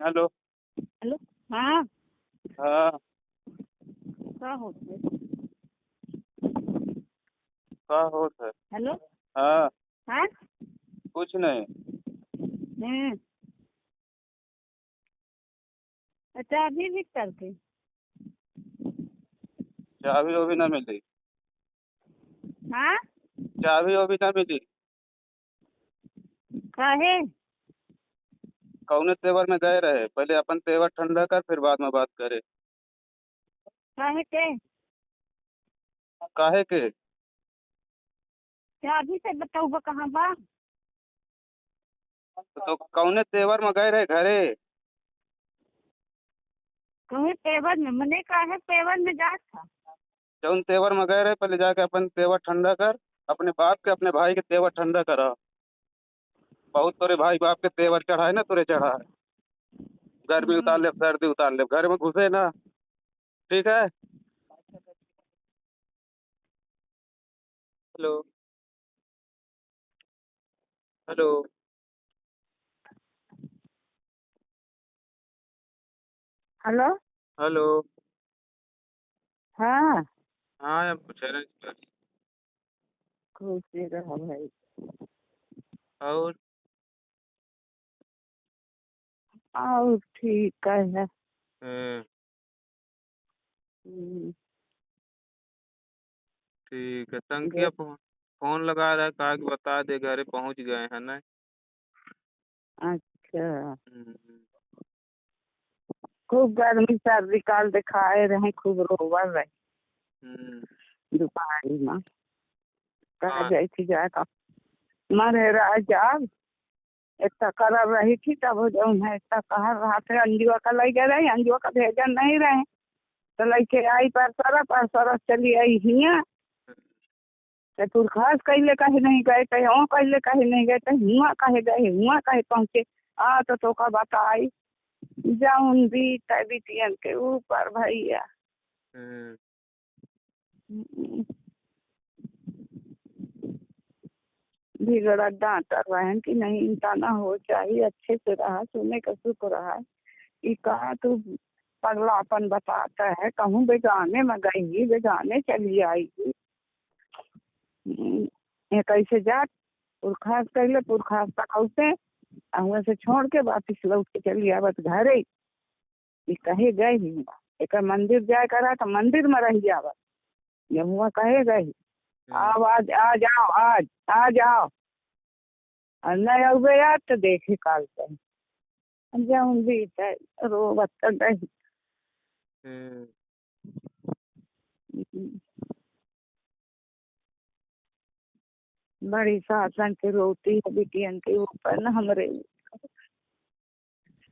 Hello. Hello. हाँ। हाँ। का होते? का होत है? हेलो। हाँ। हाँ। कुछ नहीं। हम्म। अच्छा अभी भी करके चाबी ओबी ना मिली। हाँ। चाबी ओबी ना मिली। काहे? कौने तेवर में गए रहे, पहले अपन तेवर ठंडा कर फिर बाद में बात करे। काहे के? काहे के? क्या अभी से बताऊ कहाँ बा? तो कौने तेवर में गए रहे घरे? कहे पेवर में मने काहे पेवर में जात था? जौन तेवर में गए रहे पहले जाके अपन तेवर ठंडा कर। अपने बाप के अपने भाई के तेवर ठंडा करा। बहुत तोरे भाई बाप के तेवर चढ़ाए ना, तुरे चढ़ा है। गर्मी उतार ले, सर्दी उतार ले, घर में घुसे ना। ठीक है। हेलो। हेलो। हेलो। हेलो। हाँ। हाँ, अब पूछ रहे हैं। खुश रहो भाई। और और ठीक है। हम्म, हम्म, ठीक है। संख्या जे- फोन लगा रहा है, कहा कि बता दे घरे पहुंच गए हैं ना। अच्छा। हम्म। खूब गर्मी सर्दी काल दिखाए रहे, खूब रोवर रहे हम्म। दोपहरी में। कहा हाँ। जाए थी जाए का मरे रह जाब इतना करब रही थी तब जो है इतना कहा रहा थे अंजुआ का ले गए रहे, अंजुआ का भेजन नहीं रहे तो लेके आई पर सरस चली आई हिया। तो तू खास कहले कहे नहीं गए, कहे ओ कहले कहे नहीं गए, तो हुआ कहे गए, हुआ कहे पहुंचे। तो का बताई जाऊन भी तबियतियन के ऊपर भैया। हम्म। बिगड़ा डांटा बहन की नहीं इंसाना हो चाहिए अच्छे से रहा, सुने का सुख रहा है। ये कहा तू पगलापन बताता है, कहूँ बेगाने में गई बेगाने चली आएगी। ये कैसे जात पुरखास कहले पुरखास तक से वहाँ से छोड़ के वापिस लौट के चली आवत घरे। ये कहे गए ही एक मंदिर जाए करा तो मंदिर में रह जावत। जब हुआ कहे गए हम्म। अब आज आ जाओ, आज आ जाओ और नहीं अबे यार तो देखे काल से जाऊँ भी रोवत तो नहीं। हम्म। बड़ी शासन की रोटी है बिटियन के ऊपर न हमरे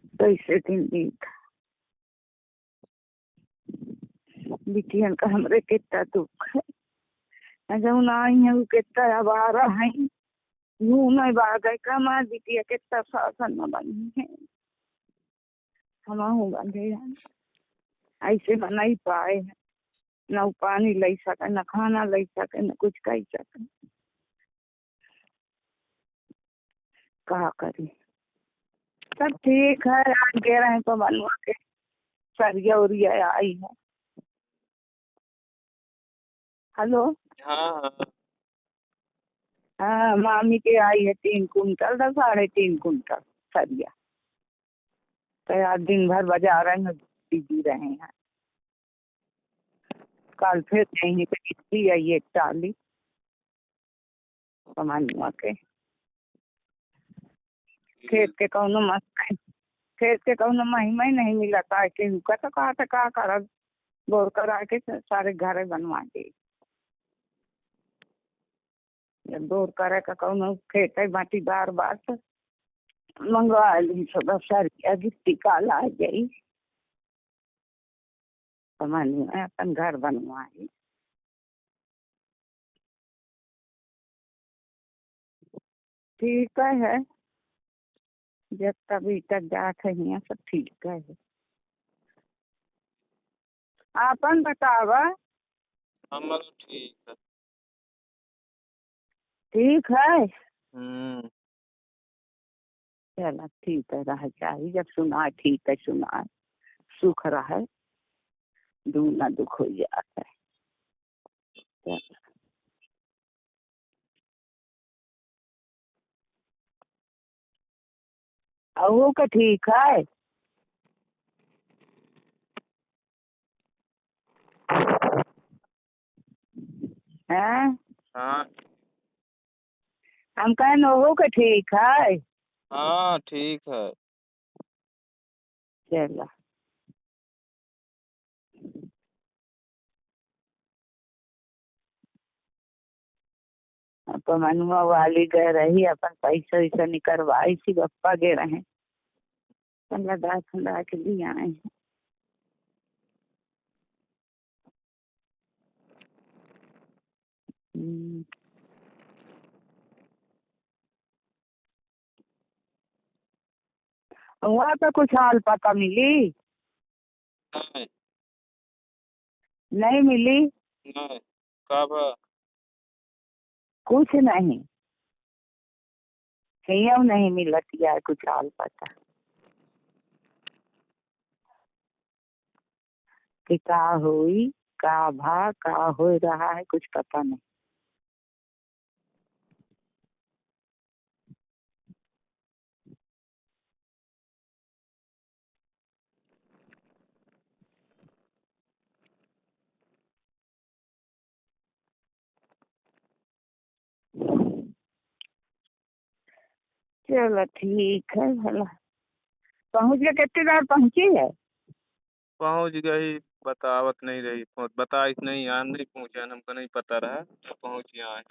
कैसे दिन बीत बिटियन का हमरे कितना दुख है। जब आई है वो कितना आवारा है, यूं नहीं बागै कमा बिटिया कितना शासन में बनी है। हम बंधे हैं ऐसे में नहीं पाए हैं, न पानी ले सके न खाना ले सके न कुछ कह सके। कहा करी सब ठीक है, आज दे रहे हैं तो बनवा के सरिया उरिया आई है। हेलो। हाँ। हाँ। हाँ मामी के आई है 3 कुंटल तो 3.5 कुंटल सरिया। तो आज दिन भर बाजार में बिजी रहे हैं। कल फिर कहीं पे कितनी आई 41 कमानुआ के खेत के कौनो मस्त खेत के कौनो महिमा ही नहीं मिला था के हुका तो कहा था का कर बोर करा के सारे घर बनवा दे। जब बोर करे का कौनो खेत है बाटी बार बार तो मंगवा ली सब सरिया गिट्टी काला आ गई कमानुआ अपन घर बनवाई। ठीक है जब तभी तक जात है यहाँ सब ठीक है। आपन बतावा। हम लोग ठीक है। ठीक है। हम्म। चला ठीक है, रह जाए जब सुना ठीक है, सुना सुख रहा है, दूना दुख हो जाता है। चला। और वो का ठीक है। हैं? हाँ हम कहें वो का ठीक है। हाँ ठीक है। चला। अपन मनुआ वाली गए रही, अपन पैसा वैसा निकलवाई सी, गप्पा गे रहे, अपन लगा ठंडा के लिए आए हैं। वहाँ पे कुछ हाल पता मिली? नहीं नहीं मिली। नहीं कब? कुछ नहीं, हियों नहीं मिलत यार कुछ हाल पता कि का हुई, का हो रहा है, कुछ पता नहीं। चलो ठीक है भला। पहुँच गए, कितनी देर पहुँची है? पहुंच गई, बतावत नहीं रही, बताइस नहीं, यहाँ नहीं पहुंचे, हमको नहीं पता रहा तो पहुंच यहाँ है।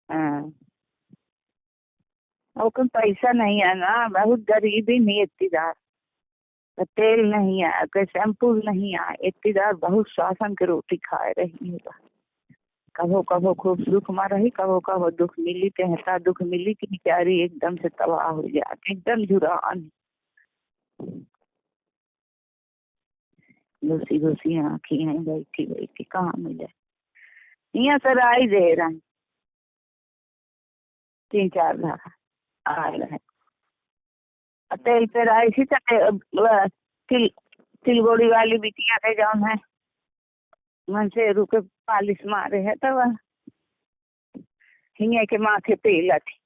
हाँ। और कोई पैसा नहीं है ना, बहुत गरीबी नहीं, इतनी तो तेल नहीं है, कोई शैम्पू नहीं है, इतनी बहुत शासन की रोटी खाए रही है। कभो कभो खूब सुख में रही, कभो कभो दुख मिली, कहता दुख मिली कि बेचारी एकदम से तबाह हो जाती, एकदम जुरान, घुसी घुसी आँखी हैं, बैठी बैठी कहाँ मिले। यहाँ से राय दे रहे हैं, 3-4 धारा आ रहे हैं। तेल पे राय थी तिल तिलगोड़ी वाली बिटिया के जौन है, मन से रुके पालिश मारे है, तो वह हिंगे के माथे पे लठी,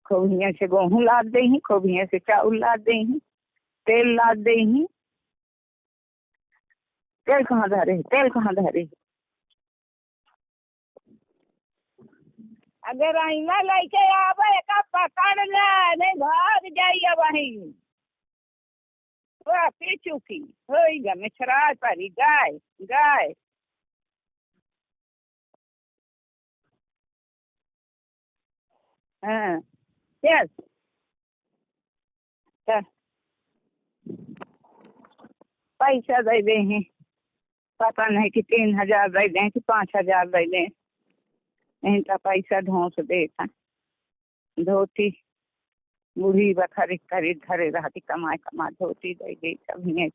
खूब हिंगे से गेहूँ लाद दे, खूब हिंगे से चाउल लाद दे, तेल लाद दे। तेल कहाँ धरे, तेल कहाँ धरे? अगर अहिना लेके आवे का पकड़ ले, नहीं भाग जाइए वहीं। वो पी चुकी होइगा मिछरा परी गाय गाय। हाँ चल चल, पैसा दे दे हैं, पता नहीं कि 3,000 दे दें कि 5,000 दे दें। इनका पैसा ढोंस देता, धोती बूढ़ी बखरी खरीद धरे रहती, कमाए कमा धोती दे दी सब हिंगे।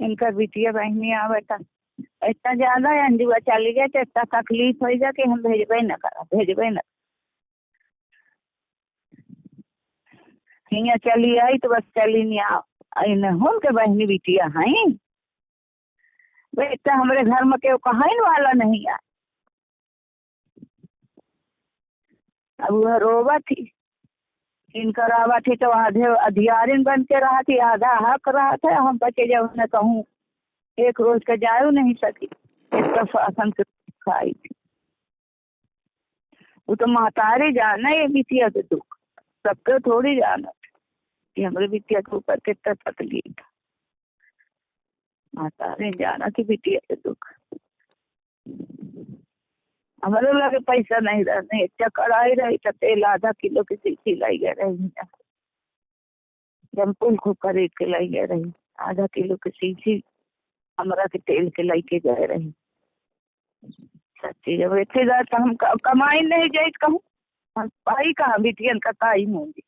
इनका बिटिया बहनी आवता, इतना ज्यादा अंजुआ चली गए तो इतना तकलीफ हो जा कि हम भेजबे न करा, भेजबे न। हिंगा चली आई तो बस चली नहीं हो के बहनी बिटिया हैं, बेटा हमारे घर में केव कहन वाला नहीं है। अब वह रोवा थी, इनका रावा थी तो आधे अधियारिन बन के रहा थी, आधा हक रहा था, हम बचे जब न कहूँ एक रोज का जायू नहीं सकी, एक शासन से खाई थी। वो तो महतारी जाना ये बिटिया के दुख, सबके थोड़ी जाना कि हमारे बिटिया के ऊपर कितना तकलीफ था, महतारी जाना कि बिटिया के दुख। हमारे लगे पैसा नहीं रहने, इतना कड़ाई रही तो तेल आधा किलो की सीसी लाई गए रही, शैम्पूल खूब खरीद के लाई गए रही, आधा किलो की सीसी हमरा के तेल के लाई के गए रही। सच्ची जब इतने तो हम कमाई नहीं जाए कहूँ, हम पाई कहाँ बिटियन का ताई मूंगी,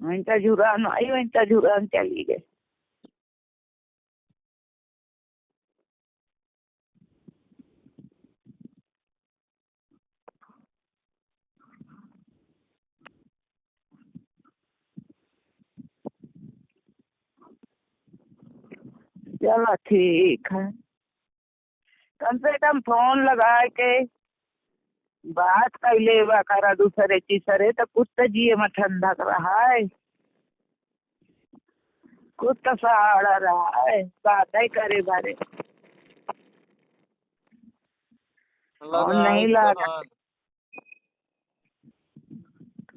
वहीं जुरान आई वहीं जुरान चली गए। चलो ठीक है, कम से कम फोन लगा के बात कैले बा करा दूसरे तीसरे तो कुछ तो जिए में ठंडक रहा है, कुछ तो सहारा रहा है, बात ही करे बारे और नहीं लगा।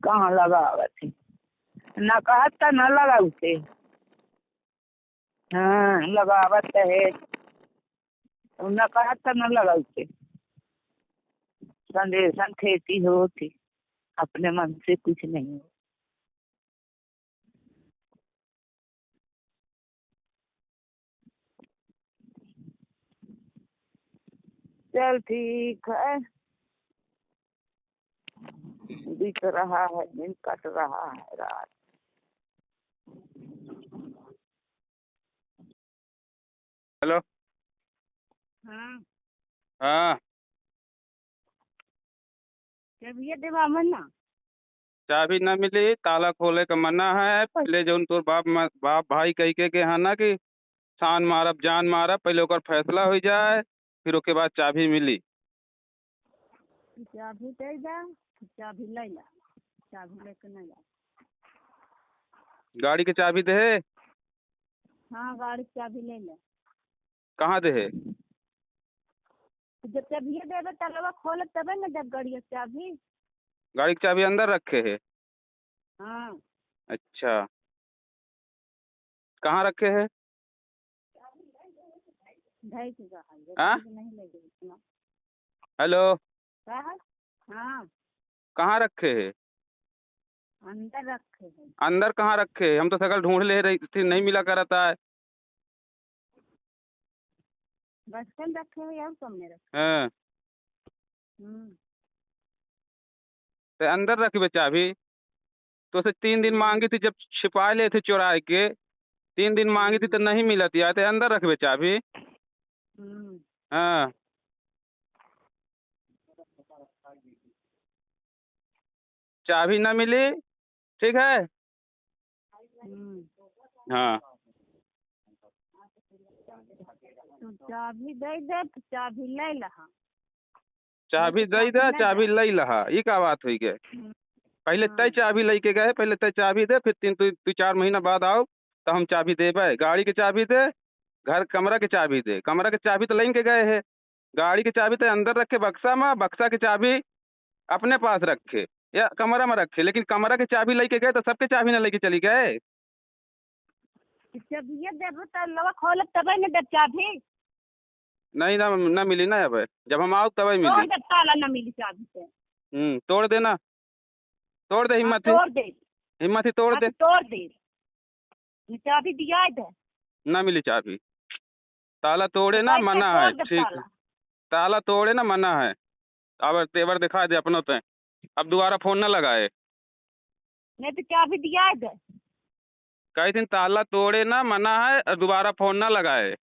कहाँ लगावत है, न कहत तो न लगा उसे। हाँ लगावत तो है, न कहत तो न लगा उसे। संदेशन खेती होती, अपने मन से कुछ नहीं हो। चल ठीक है, बीत रहा है दिन, कट रहा है रात। हेलो। हाँ हाँ, जब ये देवा मना चाबी न मिली, ताला खोले का मना है। पहले जो तोर बाप भाई कह के हाँ ना कि शान मारब जान मारब, पहले ओकर फैसला हो जाए, फिर ओके बाद चाबी मिली। चाबी दे जा, चाबी ले ला, चाबी लेके नहीं जा। गाड़ी के चाबी दे। हाँ गाड़ी की चाबी ले ले। कहाँ दे? जब चाबी देवे तलवा खोल तबे ना जब गाड़ी की चाबी। गाड़ी की चाबी अंदर रखे है? हाँ अच्छा, कहाँ रखे है? ढाई की हाँ? नहीं ले गई। हेलो, हाँ कहाँ रखे है? अंदर रखे हैं। अंदर कहाँ रखे है? हम तो शकल ढूंढ ले रही थी, नहीं मिला करता है। बस स्टैंड रखे हुए और कमरे रखे। हाँ, हम्म तो अंदर रखबे चाबी। तो उसे 3 दिन मांगी थी, जब छिपा ले थे चुरा के, 3 दिन मांगी थी तो नहीं मिला थी, तो अंदर रखबे चाबी। हम्म हाँ, चाबी न मिली, ठीक है। हम्म। हाँ, तो चाबी दे दे तो चाबी ले लहा। चाबी दे दे, चाबी ले लहा, ये का बात हुई के? पहले तय चाबी लेके गए, पहले तय चाबी दे, फिर तू 4 महीना बाद आओ तो हम चाबी देबे। गाड़ी की चाबी दे, घर कमरा के चाबी दे। कमरा के चाबी तो लेके गए है, गाड़ी की चाबी तो अंदर रखे बक्सा में, बक्सा की चाबी अपने पास रखे या कमरा में रखे, लेकिन कमरा की चाबी लेके गए तो सबके चाबी ना लेके चली गए। जब ये देबो तो लवा खोल तबे ना जब चाबी। नहीं ना, ना मिली ना, अब जब हम आओ तब तो मिली। जब ताला ना मिली चाबी से। तोड़ देना, तोड़ दे, हाँ हिम्मत ही, तोड़ दे। हिम्मत ही तोड़ हाँ दे। तो तोड़ दे, ये चाबी दिया दे। ना मिली चाबी, ताला तोड़े तो ना कैसे मना है, तोड़ दे ठीक है। ताला। ताला तोड़े ना मना है। अब तेवर दिखा दे अपनों पे, अब दोबारा फोन ना लगाए। नहीं तो चाबी दिया दे। कई दिन ताला तोड़े ना मना है, और दोबारा फोन ना लगाए।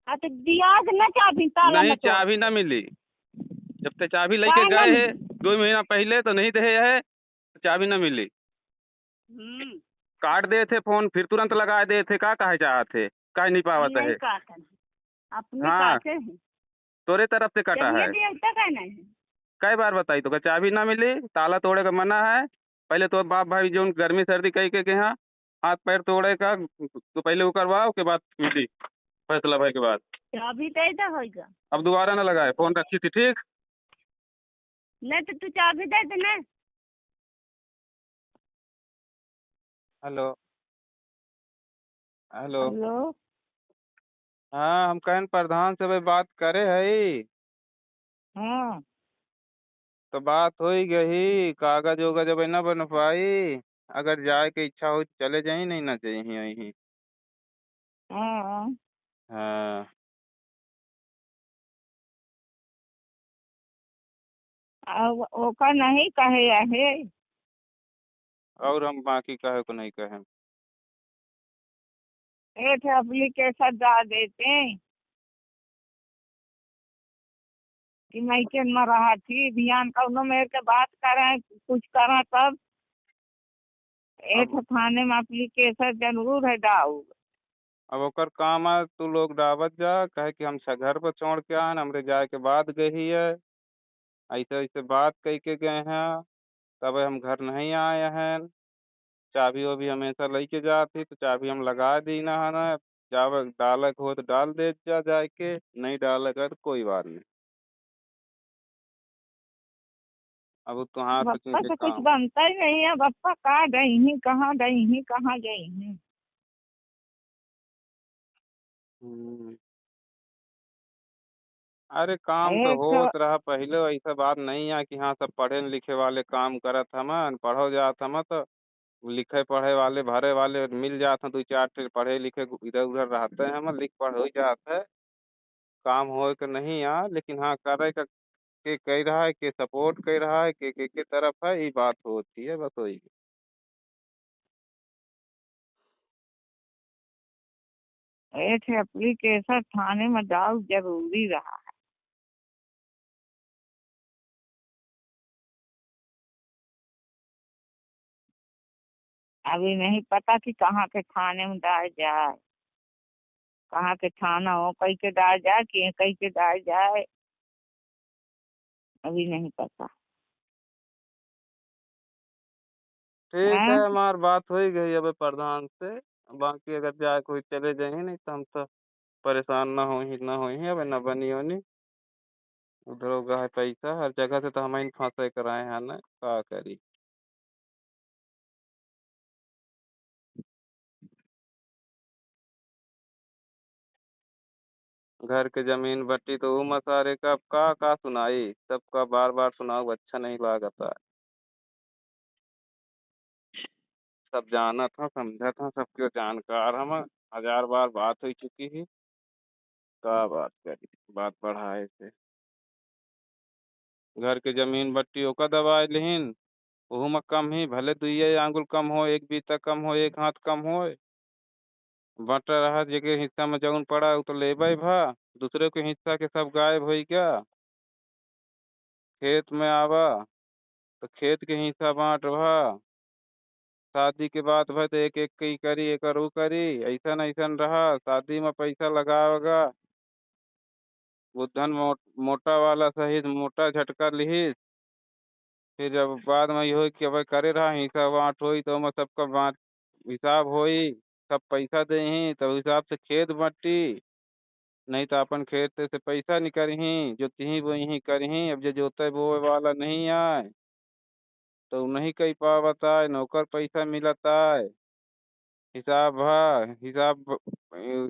हाँ तो दिया दे ना चाबी, ताला नहीं, ना तोड़। चाबी ना मिली। जब तक चाबी लेके काहे ना गए है मिली? 2 महीना पहले तो नहीं दे है, तो चाबी ना मिली। हम्म काट दे थे फोन, फिर तुरंत लगा दे थे, का कहे चाहते, कहे नहीं पावत नहीं है। काटे, अपने हाँ, काटे हैं। तोरे तरफ से कटा जब ये है। देवता का नहीं है। कई बार बताई तो चाबी ना मिली, ताला तोड़े का मना है। पहले तो बाप भाई जो गर्मी सर्दी कह के यहाँ हाथ पैर तोड़े का, तो पहले वो करवाओ के बाद मिली, फैसला भाई के बाद। चाबी दे दे होगा। अब दोबारा ना लगाए, फोन रखी थी, ठीक। नहीं तो तू चाबी दे दे ना। Hello, hello. हेलो। हाँ, हम कहन प्रधान से भाई बात करे है, हाँ तो बात हो ही गई, कागज वगज अब ना बन पाई। अगर जाए के इच्छा हो तो चले जाई, नहीं ना चाहिए यहीं। हाँ। हाँ, अब ओका नहीं कहे है। और हम बाकी कहे को नहीं कहे। एक एप्लीकेशन डाल देते हैं कि मैं के में रहा थी ध्यान कौनो मेरे के बात करें कुछ करें तब एक अब थाने में एप्लीकेशन जरूर है डाऊ। अब ओकर काम है तू लोग दावत जा कहे कि हम घर पर छोड़ के आए हमरे जाए के बाद गई है। ऐसे ऐसे बात कह के गए हैं। तब हम घर नहीं आए हैं। चाबी वो भी हमेशा लेके जाती तो चाबी हम लगा दी ना है ना। जब डालक हो तो डाल दे जा जाए के नहीं डालक है तो कोई बात नहीं। अब तुहार तो बप्पा के से कुछ काम। बनता ही नहीं है। बप्पा कहाँ गई ही, कहाँ गई ही, कहाँ गई ही। हम्म। अरे काम तो एक ठो होत रहा पहले ऐसा बात नहीं है कि हाँ सब पढ़े लिखे वाले काम करत हमन पढ़ो जात हम तो लिखे पढ़े वाले भरे वाले मिल जाते हैं दो चार ठे पढ़े लिखे इधर उधर रहते हैं हम लिख पढ़ हो जाते है। काम हो के नहीं आ लेकिन हाँ करे का के कह रहा है के सपोर्ट कर रहा है के तरफ है ये बात होती है बस वही। एक एप्लीकेशन थाने में डाल जरूरी रहा। अभी नहीं पता कि कहाँ के थाने में डाल जाए, कहाँ के थाना हो कहीं के डाल जाए कि कहीं के डाल जाए, अभी नहीं पता। ठीक है हैं? हमार बात हो ही गई अब प्रधान से। बाकी अगर जाए कोई चले जाए नहीं तो हम तो परेशान ना हो ही अब न बनी होनी। उधर होगा है पैसा हर जगह से तो हम ही फंसे कराए हैं ना का करी। घर के जमीन बट्टी तो वो मसारे का अब का सुनाई सबका बार बार सुनाओ अच्छा नहीं लागता। सब जाना था समझा था सबके जानकार हम हजार बार बात हो चुकी है। का बात करी बात बढ़ाए से। घर के जमीन बट्टी ओका दबाए लेहिन ओहू में कम ही भले दुइये आंगुल कम हो एक बीता कम हो एक हाथ कम हो। बटा रहा जेके हिस्सा में जौन पड़ा उ तो लेबै भा दूसरे के हिस्सा के सब गायब हो गया। खेत में आवा तो खेत के हिस्सा बांट भा शादी के बाद भई तो एक एक की करी एक ऊ करी ऐसन ऐसन रहा शादी में पैसा लगावगा बुद्धन मोटा वाला सहित मोटा झटका लिहिस। फिर जब बाद में ये हो कि अब करे रहा हिस्सा बांट होई तो मैं सबका बांट हिसाब होई सब पैसा देही तो हिसाब से खेत बंटी। नहीं तो अपन खेत से पैसा निकलही जोतही बोही करही अब जो जोते बोए वाला नहीं आए तो नहीं कही पावत आए नौकर पैसा मिलत आए। हिसाब भा हिसाब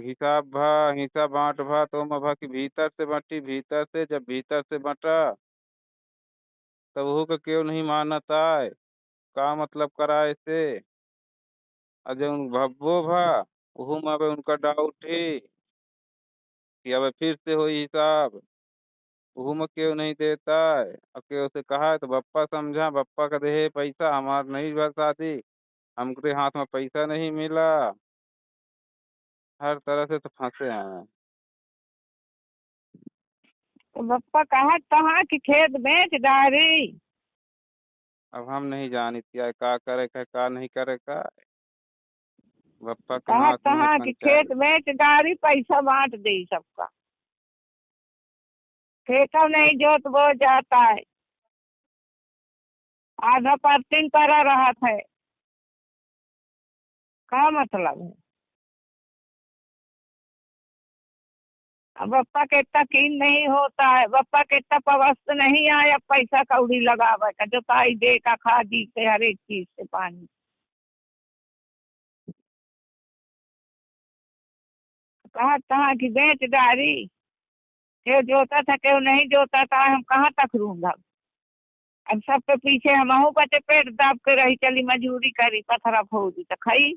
हिसाब भा हिसाब बांट भा तो मैं भा कि भीतर से बंटी भीतर से जब भीतर से बंटा तब वो का क्यों नहीं मानत आए का मतलब कराए से। और जब भब्बो भा ओहू में अब उनका डाउट ही कि अब फिर से हो हिसाब ओहू में क्यों नहीं देता है। अब क्यों से कहा है तो बप्पा समझा बप्पा का दे पैसा हमार नहीं बा शादी हमके हाथ में पैसा नहीं मिला। हर तरह से तो फंसे हैं। तो बप्पा कहाँ कहाँ की खेत बेच डारी। अब हम नहीं जानी क्या का करे का नहीं करे का बप्पा के कहाँ हाथ में है कहाँ की खेत पंचायत। बेच डारी पैसा बांट दी सबका। खेतों नहीं जोत बो जाता है, आधा पर्थिन करा रहा है। क्या मतलब है। अब बप्पा के इतना कीन नहीं होता है, बप्पा के इतना पवस्त नहीं आया पैसा कौड़ी लगावे का जोताई दे का खादी से हर एक चीज से पानी। कहाँ कहाँ की बेच डारी। क्यों जोता था क्यों नहीं जोता था हम कहाँ तक रूंगा। अब सबके पीछे हमहू बचे पेट दाब के रही चली मजूरी करी पथरा फौजी तो खई।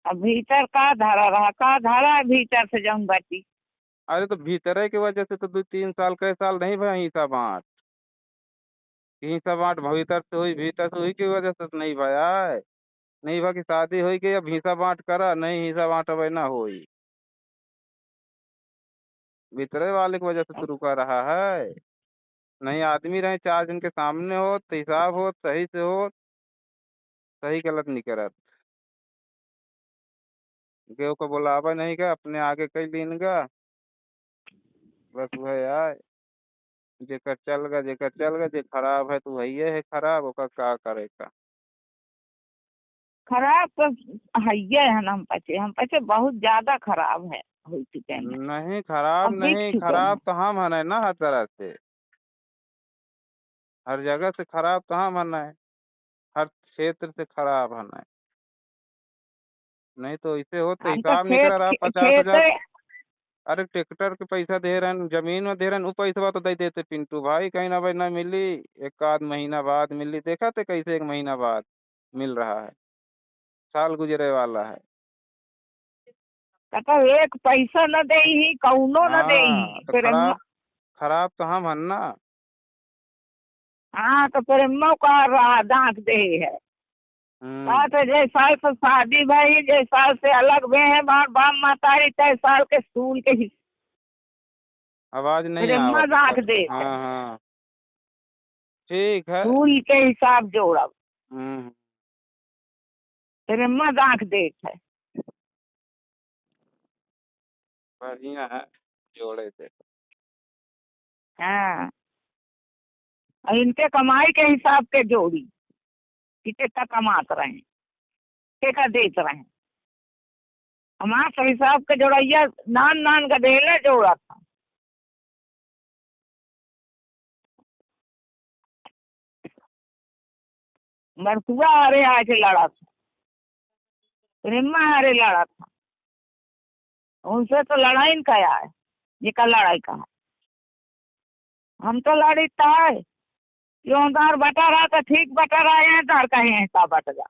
अब भीतर का धारा रहा का धारा है भीतर से जम बची। अरे तो भीतरे की वजह से तो 2 3 साल कई साल नहीं भया हिस्सा बांट। हिस्सा बांट भीतर से हुई भीतर से हुई की वजह से तो नहीं भया है। नहीं भा की शादी हुई कि अब हिस्सा बांट करा नहीं हिस्सा बांट अब ना हुई। भीतरे वाले की वजह से तो रुका रहा है। नहीं आदमी रहे 4 जन के सामने हो तो हिसाब हो सही से हो, सही गलत नहीं करत। केहू को बुलावा नहीं का, अपने आगे कई लीन का, बस वह आए जेकर चल गा, जे खराब है तो वही है खराब, ओकर का करे का। खराब तो है ना, हम पैसे बहुत ज्यादा खराब है हो चुके हैं। नहीं खराब अब बिक नहीं, चुके खराब हैं। तो हम है ना, हर तरह से, हर जगह से खराब तो हम है, हर क्षेत्र से खराब है। नहीं तो इसे हो तो हम तो हिसाब निकल रहा 50,000। खेत अरे ट्रैक्टर के पैसा दे रहे हैं, जमीन में दे रहे हैं, वो पैसा तो दे देते पिंटू भाई, कहीं ना भाई ना मिली, एक आध महीना बाद मिली, देखा थे कैसे 1 महीना बाद मिल रहा है, साल गुजरे वाला है। तो एक पैसा न दे ही, कौनो न दे ही, हाँ तो फिर खराब तो हम हन ना। हाँ तो फिर का रहा दांत दे है। हम्म। तो जैसा से शादी भाई, जैसा से अलग भे है बाप मातारी, तय साल के सूल के हिस्से आवाज नहीं फिर आवत मजाक पर। दे है, हाँ हाँ ठीक है। सूल के हिसाब जोड़ब, हम्म। फिर मजाक देख है। बढ़िया है, जोड़े थे। हाँ, और इनके कमाई के हिसाब के जोड़ी कि कितना कमात रहे, क्या देत रहे। हमारा के हिसाब के जोड़ैया नान नान का देले जोड़ा था। मरकुआ हरे आज लड़ा था, रिम्मा हरे लड़ा था, उनसे तो लड़ाई न कया है, ये का लड़ाई का है। हम तो लड़ी है योदार बटा रहा तो ठीक बटा रहा है, तार कहीं ऐसा बट जा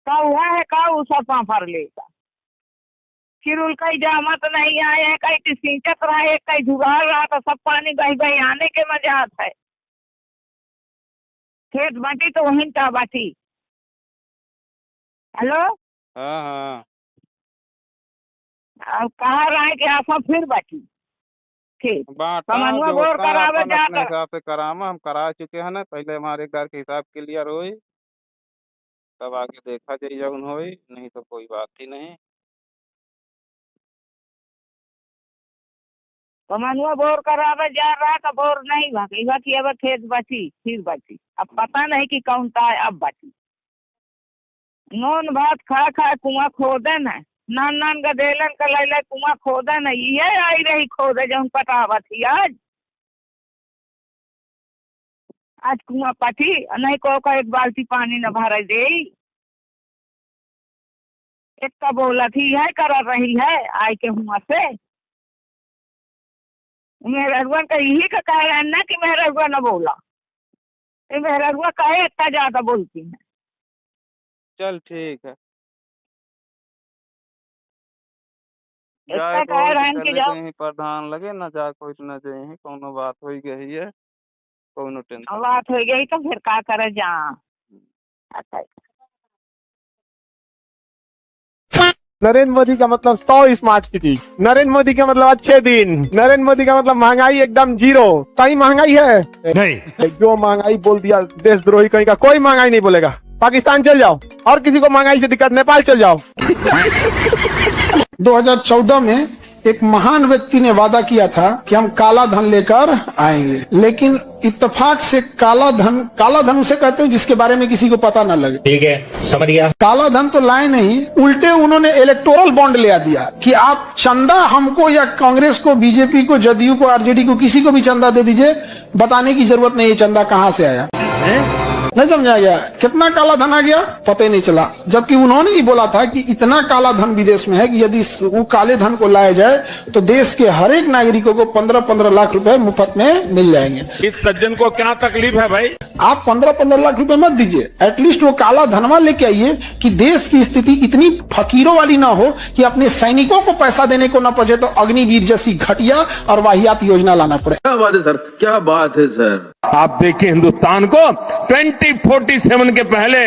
का हुआ है, का वो सब पाफर लेगा। चिरुल कई जामत नहीं आए हैं, कहीं सींचत रहा है, कहीं जुगाड़ रहा तो सब पानी बही बही आने के मजा आता है। खेत बाटी तो वहीं का बाटी। हेलो, हाँ हाँ अब कहा रहा है कि आप फिर बाटी खेत बांटा कमनुआ जो बोर होता है करावे अपन अपने जाकर। हिसाब से करामा, हम करा चुके हैं ना, पहले हमारे घर के हिसाब क्लियर होई, तब आगे देखा जाई जौन होई, नहीं तो कोई बात ही नहीं। कमनुआ बोर करावे जा रहा तो बोर नहीं भागी बाकी, अब खेत बाटी फिर बाटी, अब पता नहीं कि कौन सा है अब बाटी। नून भात खा खा कुआं खोदन है, नान नान गदेलन का ले कुआं खोदन है, ये आई रही खोदे जो पटावा थी आज कुआं पटी नहीं को एक बाल्टी पानी न भर दे। एक का बोला थी है कर रही है आई के हुआ से मेहरुआ का यही का कह रहा है ना कि मेहरुआ न बोला, मेहरुआ कहे इतना ज्यादा बोलती है। चल ठीक है, इतना जाए कह को रहे हैं कि चले जाओ गए प्रधान लगे ना, जा को इतना जाए कोनो बात हो गई है, कोनो टेंशन। बात हो गई तो फिर क्या करे जा। अच्छा, नरेंद्र मोदी का मतलब 100 स्मार्ट सिटी, नरेंद्र मोदी का मतलब अच्छे दिन, नरेंद्र मोदी का मतलब महंगाई एकदम 0। कहीं महंगाई है नहीं, जो महंगाई बोल दिया देशद्रोही कहीं का, कोई महंगाई नहीं बोलेगा। पाकिस्तान चल जाओ, और किसी को महंगाई से दिक्कत, नेपाल चल जाओ। 2014 में एक महान व्यक्ति ने वादा किया था कि हम काला धन लेकर आएंगे, लेकिन इत्तेफाक से काला धन उसे कहते हैं जिसके बारे में किसी को पता न लगे। ठीक है, समझ गया। काला धन तो लाए नहीं, उल्टे उन्होंने इलेक्टोरल बॉन्ड ले दिया कि आप चंदा हमको या कांग्रेस को, बीजेपी को, जदयू को, आरजेडी को, किसी को भी चंदा दे दीजिए, बताने की जरूरत नहीं है चंदा कहां से आया। नहीं समझा गया, कितना काला धन आ गया पता ही नहीं चला, जबकि उन्होंने ही बोला था कि इतना काला धन विदेश में है कि यदि वो काले धन को लाया जाए तो देश के हर एक नागरिकों को 15-15 लाख रुपए मुफ्त में मिल जाएंगे। इस सज्जन को क्या तकलीफ है भाई? आप 15-15 लाख रुपए मत दीजिए, एटलीस्ट वो काला धनवा लेके आइए कि देश की स्थिति इतनी फकीरों वाली ना हो कि अपने सैनिकों को पैसा देने को ना पड़े तो अग्निवीर जैसी घटिया और वाहियात योजना लाना पड़े। क्या बात है सर, क्या बात है सर। आप देखिए हिंदुस्तान को 2047 के पहले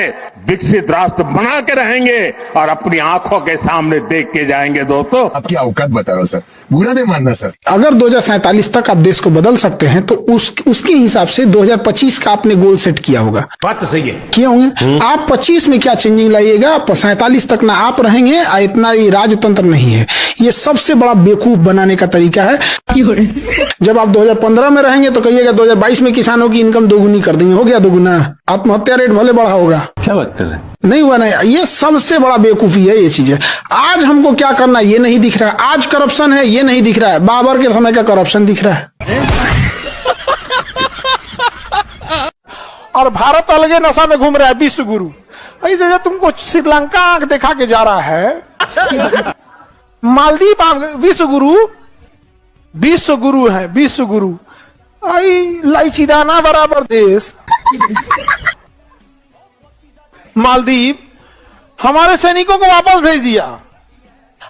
विकसित राष्ट्र बना के रहेंगे और अपनी आंखों के सामने देख के जाएंगे। दोस्तों, आपकी औकात बता रहा हूँ सर, बुरा नहीं मानना सर। अगर 2047 तक आप देश को बदल सकते हैं तो उसके हिसाब से 2025 का आपने गोल सेट किया होगा। बात तो सही है। किए होंगे। आप 25 में क्या चेंजिंग लाइएगा, 47 तक ना आप रहेंगे, इतना ये राजतंत्र नहीं है। ये सबसे बड़ा बेवकूफ बनाने का तरीका है। जब आप 2015 में रहेंगे तो कहिएगा 2022 में किसानों की इनकम दोगुनी कर देंगे। हो गया दोगुना, आत्महत्या रेट भले बढ़ा होगा। क्या बात कर रहे हैं? नहीं हुआ नहीं। ये सबसे बड़ा बेवकूफी है ये चीजें। आज हमको क्या करना ये नहीं दिख रहा है। आज करप्शन है ये नहीं दिख रहा है। बाबर के समय का करप्शन दिख रहा है। और भारत अलगे नशा में घूम रहा है विश्व गुरु। जगह तुमको श्रीलंका आंख दिखा के जा रहा है। मालदीव विश्व गुरु है, विश्व गुरु। इलायची दाना बराबर देश मालदीव हमारे सैनिकों को वापस भेज दिया।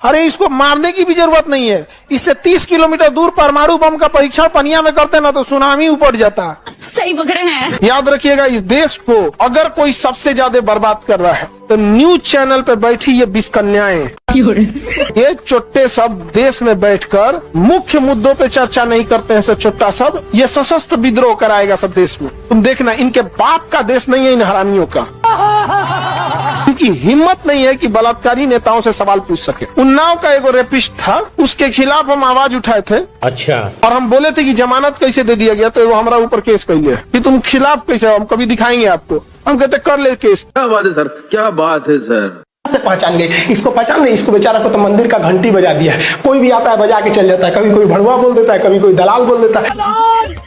अरे इसको मारने की भी जरूरत नहीं है। इससे 30 किलोमीटर दूर परमाणु बम का परीक्षण पनिया में करते ना तो सुनामी उपट जाता। सही पकड़े हैं। याद रखिएगा, इस देश को अगर कोई सबसे ज्यादा बर्बाद कर रहा है तो न्यूज चैनल पे बैठी ये 20 कन्याएं, ये चुट्टे सब देश में बैठकर मुख्य मुद्दों पे चर्चा नहीं करते हैं। सब चुट्टा सब ये सशस्त्र विद्रोह कराएगा सब देश में। तुम देखना, इनके बाप का देश नहीं है इन हरामियों का। क्योंकि हिम्मत नहीं है कि बलात्कारी नेताओं से सवाल पूछ सके। उन्नाव का एक रेपिस्ट था, उसके खिलाफ हम आवाज उठाए थे। अच्छा। और हम बोले थे कि जमानत कैसे दे दिया गया, तो वो हमारा ऊपर केस कर लिया कि तुम खिलाफ कैसे, हम कभी दिखाएंगे आपको। हम कहते कर ले केस। क्या बात है सर, क्या बात है सर। पहचान गए, इसको पहचान गए। इसको बेचारा को तो मंदिर का घंटी बजा दिया है। कोई भी आता है बजा के चल जाता है। कभी कोई भड़ुआ बोल देता है, कभी कोई दलाल बोल देता है।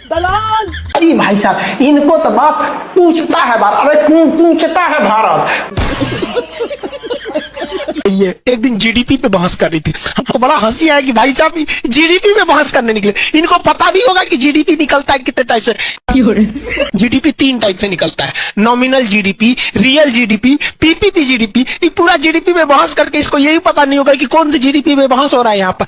दलाल अरे भाई साहब, इनको तो बस पूछता है भारत। अरे पूछता है भारत। ये एक दिन जीडीपी पे बहस कर रही थी। हमको बड़ा हंसी आया कि भाई साहब जीडीपी पे बहस करने निकले। इनको पता भी होगा कि जीडीपी निकलता है कितने टाइप से। जीडीपी 3 टाइप से निकलता है, nominal GDP, real GDP, PPP GDP. ये पूरा जीडीपी में बहस करके इसको यही पता नहीं होगा कि कौन सी जीडीपी में बहस हो रहा है यहाँ पर।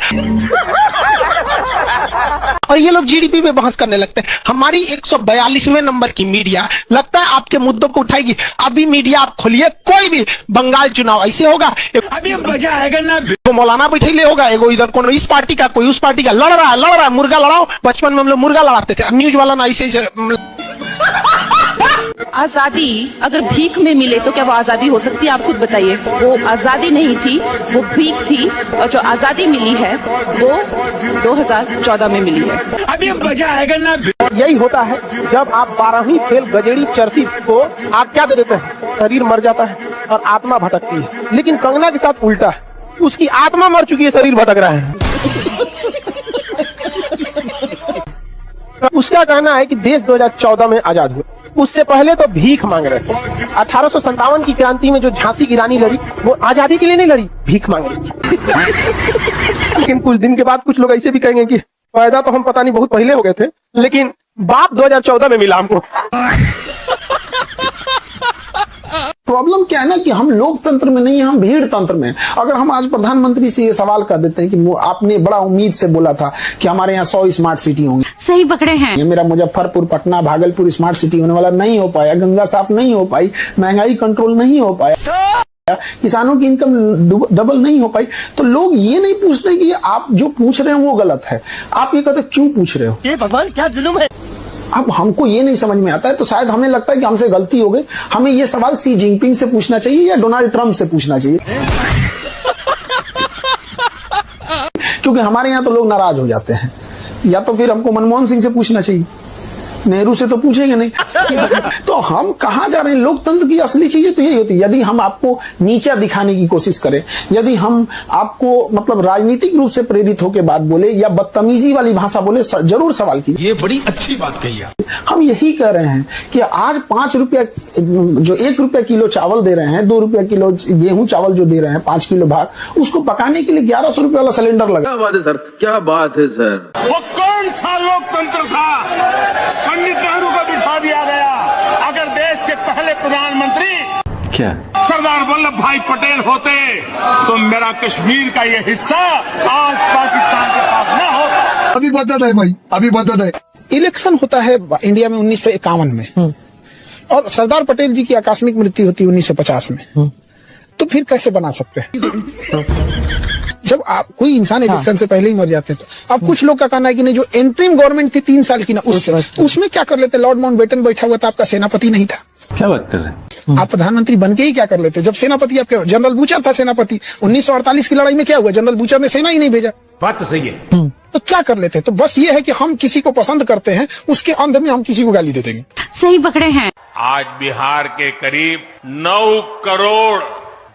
और ये लोग जीडीपी में बहस करने लगते हैं। हमारी 142वें नंबर की मीडिया लगता है आपके मुद्दों को उठाएगी। अभी मीडिया आप खोलिए, कोई भी बंगाल चुनाव ऐसे होगा, अभी मजा आएगा ना। तो मौलाना बैठे होगा, एगो इधर कौन इस पार्टी का कोई उस पार्टी का लड़ रहा है। मुर्गा लड़ाओ। बचपन में हम लोग मुर्गा लड़ाते थे। अब न्यूज वाला ना ऐसे आजादी अगर भीख में मिले तो क्या वो आजादी हो सकती है? आप खुद बताइए। वो आजादी नहीं थी, वो भीख थी। और जो आजादी मिली है वो 2014 में मिली है। अभी मजा आएगा ना। यही होता है जब आप 12वीं फेल गजेड़ी चर्सी को आप क्या दे देते हैं, शरीर मर जाता है और आत्मा भटकती है। लेकिन कंगना के साथ उल्टा है, उसकी आत्मा मर चुकी है, शरीर भटक रहा है। उसका कहना है कि देश 2014 में आजाद हुआ, उससे पहले तो भीख मांग रहे थे। 1857 की क्रांति में जो झांसी की रानी लड़ी वो आजादी के लिए नहीं लड़ी, भीख मांग रही थी। लेकिन कुछ दिन के बाद कुछ लोग ऐसे भी कहेंगे कि पैदा तो हम पता नहीं बहुत पहले हो गए थे, लेकिन बाप 2014 में मिला हमको। प्रॉब्लम क्या है ना कि हम लोकतंत्र में नहीं है, हम भीड़ तंत्र में। अगर हम आज प्रधानमंत्री से ये सवाल कर देते हैं कि आपने बड़ा उम्मीद से बोला था कि हमारे यहाँ 100 स्मार्ट सिटी होंगी, सही पकड़े हैं। ये मेरा मुजफ्फरपुर, पटना, भागलपुर स्मार्ट सिटी होने वाला नहीं हो पाया। गंगा साफ नहीं हो पाई, महंगाई कंट्रोल नहीं हो पाया, किसानों की इनकम डबल नहीं हो पाई। तो लोग ये नहीं पूछते कि आप जो पूछ रहे हो वो गलत है। आप ये कहते क्यों पूछ रहे हो? ये भगवान क्या जुल्म है। अब हमको ये नहीं समझ में आता है, तो शायद हमें लगता है कि हमसे गलती हो गई। हमें ये सवाल सी जिनपिंग से पूछना चाहिए या डोनाल्ड ट्रंप से पूछना चाहिए। क्योंकि हमारे यहाँ तो लोग नाराज हो जाते हैं। या तो फिर हमको मनमोहन सिंह से पूछना चाहिए, नेहरू से तो पूछेंगे नहीं। तो हम कहाँ जा रहे हैं? लोकतंत्र की असली चीजें तो यही होती है। यदि हम आपको नीचा दिखाने की कोशिश करें, यदि हम आपको मतलब राजनीतिक रूप से प्रेरित होकर बात बोले या बदतमीजी वाली भाषा बोले, जरूर सवाल कीजिए। ये बड़ी अच्छी बात कही आप। हम यही कह रहे हैं कि आज 5 रुपया जो 1 रुपया किलो चावल दे रहे हैं, 2 रुपया किलो गेहूं चावल जो दे रहे हैं, 5 किलो भात, उसको पकाने के लिए 1100 रुपया वाला सिलेंडर लगा। क्या बात है सर, क्या बात है सर। वो कौन सा लोकतंत्र था? पंडित नेहरू को बिठा दिया गया। अगर देश के पहले प्रधानमंत्री क्या सरदार वल्लभ भाई पटेल होते तो मेरा कश्मीर का ये हिस्सा आज पाकिस्तान के पास न होता। अभी बता दे भाई, अभी बता दे। इलेक्शन होता है इंडिया में 1951 में, और सरदार पटेल जी की आकस्मिक मृत्यु होती 1950 में, तो फिर कैसे बना सकते हैं? जब आप कोई इंसान इलेक्शन से पहले ही मर जाते हैं तो अब कुछ लोग का कहना है कि नहीं, जो एंट्रीम गवर्नमेंट थी 3 साल की ना, उसमें क्या कर लेते? लॉर्ड माउंटबेटन बैठा हुआ था, आपका सेनापति नहीं था। क्या बात कर रहे हैं? आप प्रधानमंत्री बन के ही क्या कर लेते? जब सेनापति आपके जनरल बूचर था सेनापति, 1948 की लड़ाई में क्या हुआ? जनरल बूचर ने सेना ही नहीं भेजा। बात तो सही है। तो क्या कर लेते? तो बस ये है कि हम किसी को पसंद करते हैं, उसके अंध में हम किसी को गाली दे देंगे। सही पकड़े हैं। आज बिहार के करीब 9 करोड़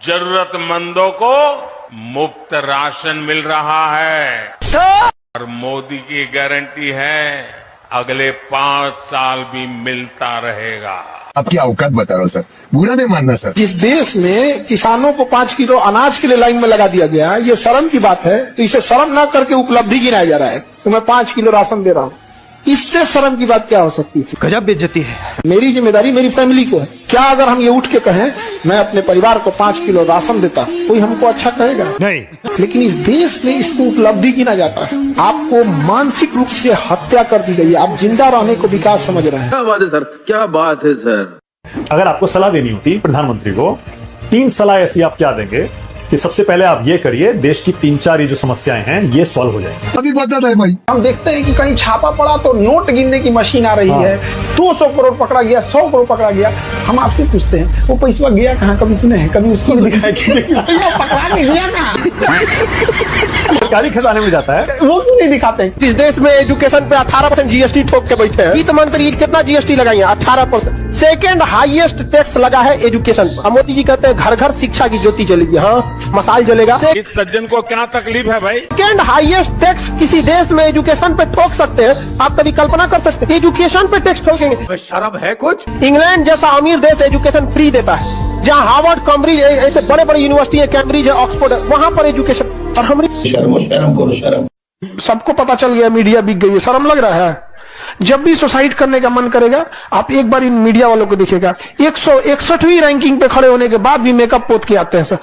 जरूरतमंदों को मुफ्त राशन मिल रहा है और मोदी की गारंटी है अगले 5 साल भी मिलता रहेगा। आपकी औकात बता रहा हूँ सर, बुरा नहीं मानना सर। जिस देश में किसानों को 5 किलो अनाज के लिए लाइन में लगा दिया गया, ये शर्म की बात है। तो इसे शर्म न करके उपलब्धि गिनाया जा रहा है तो मैं 5 किलो राशन दे रहा हूँ। इससे शर्म की बात क्या हो सकती थी? गजब बेइज्जती है। मेरी जिम्मेदारी मेरी फैमिली को है। क्या अगर हम ये उठ के कहें मैं अपने परिवार को 5 किलो राशन देता, कोई हमको अच्छा कहेगा? नहीं। लेकिन इस देश में इसको उपलब्धि गिना जाता है। आपको मानसिक रूप से हत्या कर दी गई है। आप जिंदा रहने को विकास समझ रहे हैं। क्या बात है सर, क्या बात है सर। अगर आपको सलाह देनी होती प्रधानमंत्री को, 3 सलाह ऐसी आप क्या देंगे कि सबसे पहले आप ये करिए, देश की 3-4 ये जो समस्याएं हैं ये सॉल्व हो जाएंगी? अभी बता है भाई। हम देखते हैं कि कहीं छापा पड़ा तो नोट गिनने की मशीन आ रही है, 200 करोड़ पकड़ा गया, 100 करोड़ पकड़ा गया। हम आपसे पूछते हैं वो पैसा गया कहाँ? कभी सुने हैं? कभी उसको भी दिखाया कि पकड़ा नहीं गया कहाँ? सरकारी खजाने में जाता है, वो क्यों नहीं दिखाते? इस देश में एजुकेशन पे 18% जीएसटी ठोक के बैठे हैं। वित्त मंत्री कितना जीएसटी लगाई है? 18%। सेकेंड हाईएस्ट टैक्स लगा है एजुकेशन पर। मोदी जी कहते हैं घर घर शिक्षा की ज्योति जलेगी। हाँ, मसाल जलेगा। इस सज्जन को क्या तकलीफ है भाई? सेकेंड हाईएस्ट टैक्स किसी देश में एजुकेशन पे ठोक सकते हैं? आप कभी कल्पना कर सकते हैं एजुकेशन पे टैक्स ठोकेंगे? शर्म है कुछ? इंग्लैंड जैसा अमीर देश एजुकेशन फ्री देता है, जहाँ हार्वर्ड, कैम्ब्रिज ऐसे बड़े बड़े यूनिवर्सिटी है, कैम्ब्रिज है, ऑक्सफोर्ड है, वहाँ पर एजुकेशन। और हमारी शर्म करो शर्म। सबको पता चल गया, मीडिया बिक गई है। शर्म लग रहा है? जब भी सुसाइड करने का मन करेगा, आप एक बार इन मीडिया वालों को देखिएगा, 161वीं रैंकिंग पे खड़े होने के बाद भी मेकअप पोत के आते हैं सर।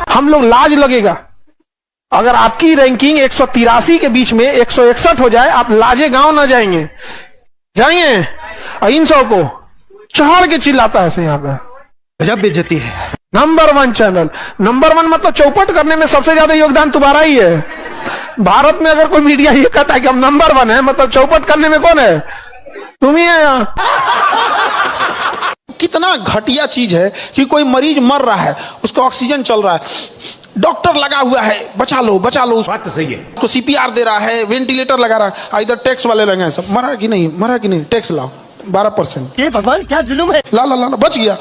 हम लोग लाज लगेगा अगर आपकी रैंकिंग 183 के बीच में 161 हो जाए, आप लाजे गांव न जाएंगे। इन सब को चढ़ के चिल्लाता है यहाँ पे। गजब बेइज्जती है। नंबर 1 चैनल, नंबर 1 मतलब चौपट करने में सबसे ज्यादा योगदान तुम्हारा ही है। भारत में अगर कोई मीडिया ये कहता है कि हम नंबर 1 है, मतलब चौपट करने में कौन है? तुम ही है यहाँ। कितना घटिया चीज है कि कोई मरीज मर रहा है, उसको ऑक्सीजन चल रहा है, डॉक्टर लगा हुआ है, बचा लो बचा लो। बात तो सही है। उसको सीपीआर दे रहा है, वेंटिलेटर लगा रहा है, इधर टैक्स वाले लगे हैं सब। मरा कि नहीं, टैक्स लाओ 12%। ये भगवान क्या जुल्म है। ला बच गया,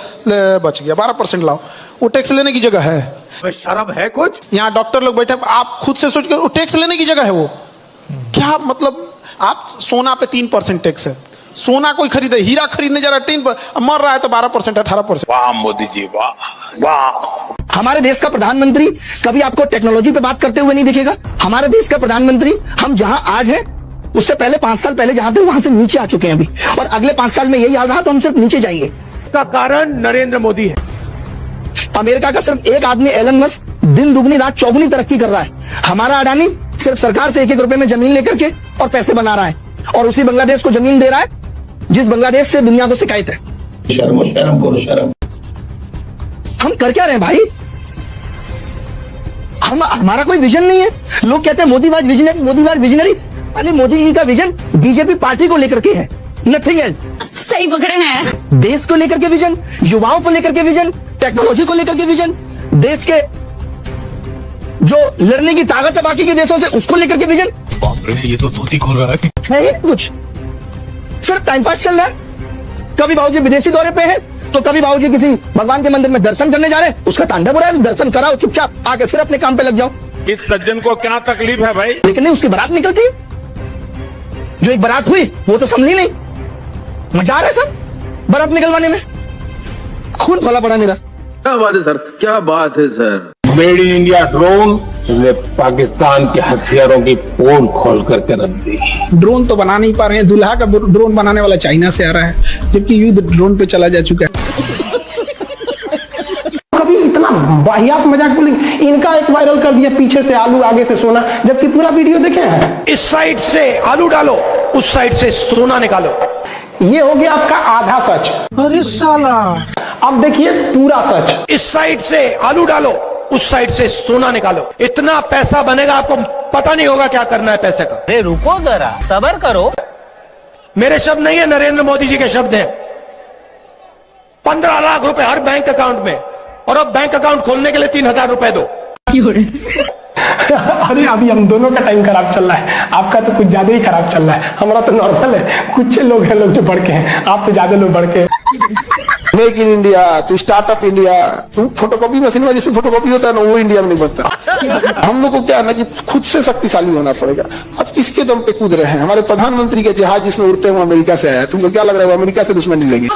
बच गया, 12% लाओ। वो टैक्स लेने की जगह है? शर्म है कुछ? यहाँ डॉक्टर लोग बैठे, आप खुद से सोच कर, टैक्स लेने की जगह है वो क्या? मतलब आप सोना पे 3% टैक्स है, सोना कोई खरीदे, हीरा खरीदने जा रहा है 3%, मर रहा है तो 12% 18%। वाह मोदी जी, वाह वाह। हमारे देश का प्रधानमंत्री कभी आपको टेक्नोलॉजी पे बात करते हुए नहीं दिखेगा। हमारे देश का प्रधानमंत्री हम जहां आज हैं उससे पहले 5 साल पहले जहां थे वहां से नीचे आ चुके हैं अभी, और अगले 5 साल में यही हाल रहा तो हम सिर्फ नीचे जाएंगे। इसका कारण नरेंद्र मोदी है। अमेरिका का सिर्फ एक आदमी एलन मस्क दिन दुगनी रात चौगुनी तरक्की कर रहा है। हमारा अडानी सिर्फ सरकार से 1-1 रुपए में जमीन लेकर के और पैसे बना रहा है, और उसी बांग्लादेश को जमीन दे रहा है जिस बांग्लादेश से दुनिया को शिकायत है। शर्म करो शर्म। हम कर क्या रहे हैं भाई? हमारा कोई विजन नहीं है। लोग कहते हैं मोदी वाज विजनरी। अरे मोदी जी का विजन बीजेपी पार्टी को लेकर के है, नथिंग एल्स। सही पकड़े हैं। देश को लेकर के विजन, युवाओं को लेकर के विजन, टेक्नोलॉजी को लेकर के विजन, देश के जो लड़ने की ताकत है बाकी के देशों से उसको लेकर के विजन। बाप रे, ये तो धोती खोल रहा है ही कुछ, सिर्फ टाइम पास चल रहा है। कभी बाबूजी विदेशी दौरे पे है तो कभी बाबूजी किसी भगवान के मंदिर में दर्शन करने जा रहे हैं, उसका तांडव हो रहा है, दर्शन कराओ चुपचाप, आके फिर अपने काम पे लग जाओ। इस सज्जन को क्या तकलीफ है भाई? लेकिन नहीं, उसकी बारात निकलती, जो एक बारात हुई वो तो समझी नहीं। मजा आ रहा है सब बारात निकलवाने में, खून खोला पड़ा मेरा। क्या बात है सर, क्या बात है sir. Made in India drone ने पाकिस्तान के हथियारों की पोल खोल करके रख दी। ड्रोन तो बना नहीं पा रहे हैं, दूल्हा का ड्रोन बनाने वाला चाइना से आ रहा है, जबकि युद्ध ड्रोन पे चला जा चुका है। कभी इतना वाहियात मजाक बोलेंगे। इनका एक वायरल कर दिया, पीछे से आलू आगे से सोना, जबकि पूरा वीडियो देखे हैं। इस साइड से आलू डालो, उस साइड से सोना निकालो। ये हो गया आपका आधा सच। अरे साला, अब देखिए पूरा सच। इस साइड से आलू डालो, उस साइड से सोना निकालो, इतना पैसा बनेगा आपको पता नहीं होगा क्या करना है पैसे का। अरे रुको जरा, सब्र करो। मेरे शब्द नहीं है, नरेंद्र मोदी जी के शब्द हैं। 15 लाख रुपए हर बैंक अकाउंट में, और अब बैंक अकाउंट खोलने के लिए 3000 रुपए दो। अरे अभी हम दोनों का टाइम खराब चल रहा है, आपका तो कुछ ज्यादा ही खराब चल रहा है, हमारा तो नॉर्मल है। कुछ लोग हैं लोग जो बढ़ के हैं, आप तो ज्यादा लोग बढ़ के हैं। मेक इन इंडिया, तो स्टार्टअप इंडिया, तुम फोटोकॉपी मशीन में जैसे फोटोकॉपी होता है ना, वो इंडिया में नहीं बनता। हम लोग को क्या है ना कि खुद से शक्तिशाली होना पड़ेगा। अब किसके दम पे कूद रहे हैं? हमारे प्रधानमंत्री के जहाज जिसमें उड़ते हैं वो अमेरिका से आया है। तुमको क्या लग रहा है वो अमेरिका से दुश्मनी लेगी?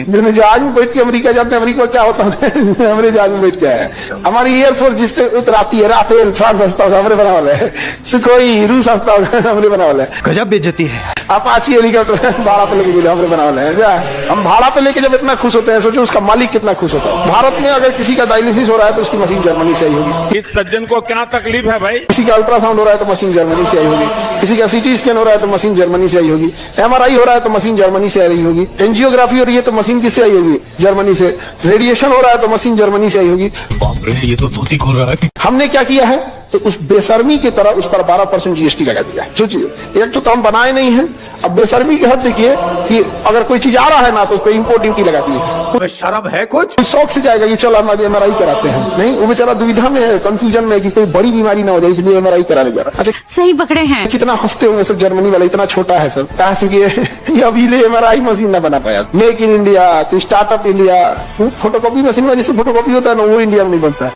जिसमें जहाज में बैठ के अमेरिका जाते हैं, अमेरिका क्या होता है? हमारे जहाज में बैठ के आया है। हमारी एयरफोर्स जिससे उतराती है, राफेल फ्रांस हंसता होगा हमने बना वाला है, सुखोई रूस हंसता होगा हमने बना वाला है। गजब बेइज्जती है। अपाची हेलीकॉप्टर भाड़ा पे लेके हमने बना वाला है। हम भाड़ा पे लेके जब इतना खुश होते हैं, सोचो उसका मालिक कितना खुश होता है। भारत में अगर किसी का डायलिसिस हो रहा है तो उसकी मशीन जर्मनी से आई होगी। इस सज्जन को क्या तकलीफ है भाई? किसी का अल्ट्रासाउंड हो रहा है तो मशीन जर्मनी से आई होगी। किसी का सीटी स्कैन हो रहा है तो मशीन जर्मनी से आई होगी। MRI हो रहा है तो मशीन जर्मनी से आई होगी। एंजियोग्राफी हो रही है तो मशीन किससे आई होगी? जर्मनी से। रेडिएशन हो रहा है तो मशीन जर्मनी से आई होगी। बाप रे, ये तो धोती खोल रहा है। हमने क्या किया है? तो उस बेशर्मी की तरह उस पर 12% GST लगा दिया है। सोचिए, एक तो हम बनाए नहीं है, अब बेशर्मी की हद देखिए कि अगर कोई चीज आ रहा है ना तो उस पर इंपोर्ट ड्यूटी लगा दी है। शर्म है कुछ? शौक से जाएगा कि चलो हम आगे MRI कराते हैं। नहीं, वो बेचारा दुविधा में है, कंफ्यूजन में है कि कोई बड़ी बीमारी ना हो जाए, इसलिए MRI कराने जा रहा है। अच्छा, सही पकड़े हैं। कितना हंसते होंगे सब जर्मनी वाला, इतना छोटा है सब। कहा से कि ये अभी ले MRI मशीन ना बना पाया। मेक इन इंडिया, तो स्टार्टअप इंडिया, फोटोकॉपी मशीन में जैसे फोटोकॉपी होता है ना, वो इंडिया में नहीं बनता है।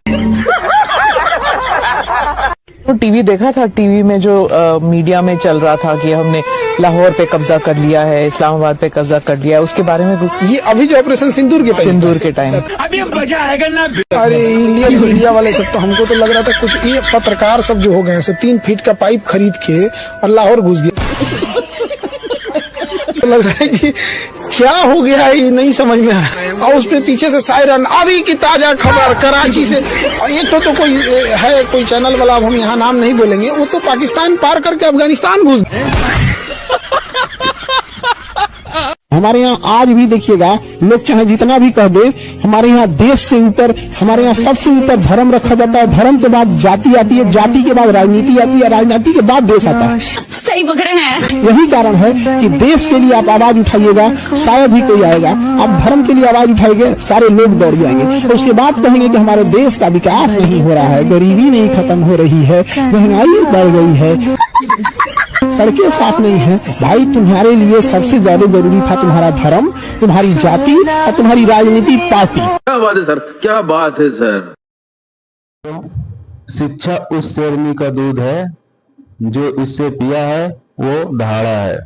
तो टीवी देखा था, टीवी में जो मीडिया में चल रहा था कि हमने लाहौर पे कब्जा कर लिया है, इस्लामाबाद पे कब्जा कर लिया है, उसके बारे में ये अभी जो ऑपरेशन सिंदूर के टाइम अभी मजा आएगा ना। अरे इंडियन मीडिया वाले सब तो हमको तो लग रहा था कुछ ये पत्रकार सब जो हो गए ऐसे 3 फीट का पाइप खरीद के और लाहौर घुस गए। तो लग रहा है कि क्या हो गया है ये नहीं समझ में आ रहा। और उसमें पीछे से सायरन, अभी की ताजा खबर कराची से। एक तो कोई है कोई चैनल वाला, अब हम यहाँ नाम नहीं बोलेंगे, वो तो पाकिस्तान पार करके अफगानिस्तान घुस गए। हमारे यहाँ आज भी देखिएगा, लोग चाहे जितना भी कह दे, हमारे यहाँ देश से ऊपर, हमारे यहाँ सबसे ऊपर धर्म रखा जाता है। धर्म के बाद जाति आती है, जाति के बाद राजनीति आती है, राजनीति के बाद देश आता है। सही पकड़े हैं। यही कारण है कि देश के लिए आप आवाज उठाइएगा, शायद ही कोई आएगा। आप धर्म के लिए आवाज उठाएंगे, सारे लोग दौड़ जाएंगे। तो उसके बाद कहेंगे कि हमारे देश का विकास नहीं हो रहा है, गरीबी नहीं खत्म हो रही है, महंगाई बढ़ गई है, सड़कें साफ नहीं है। भाई, तुम्हारे लिए सबसे ज्यादा जरूरी था तुम्हारा धर्म, तुम्हारी जाति और तुम्हारी राजनीति पार्टी। क्या बात है सर, क्या बात है सर। शिक्षा उस शेरनी का दूध है जो इससे पिया है वो दहाड़ा है।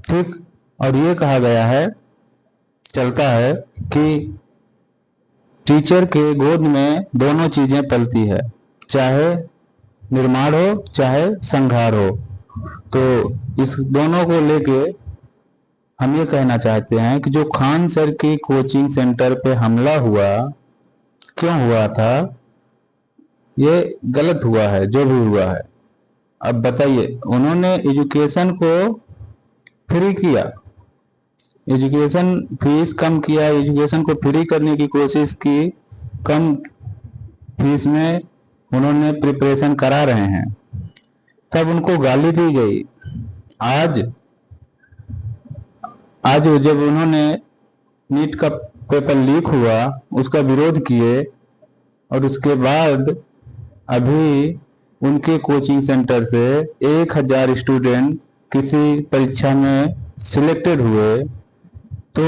ठीक, और ये कहा गया है, चलता है कि टीचर के गोद में दोनों चीजें पलती है, चाहे निर्माण हो चाहे संहार हो। तो इस दोनों को लेके हम ये कहना चाहते हैं कि जो खान सर की कोचिंग सेंटर पे हमला हुआ, क्यों हुआ था, ये गलत हुआ है जो भी हुआ है। अब बताइए, उन्होंने एजुकेशन को फ्री किया, एजुकेशन फीस कम किया, एजुकेशन को फ्री करने की कोशिश की, कम फीस में उन्होंने प्रिपरेशन करा रहे हैं, तब उनको गाली दी गई। आज जब उन्होंने नीट का पेपर लीक हुआ उसका विरोध किए, और उसके बाद अभी उनके कोचिंग सेंटर से 1000 स्टूडेंट किसी परीक्षा में सिलेक्टेड हुए तो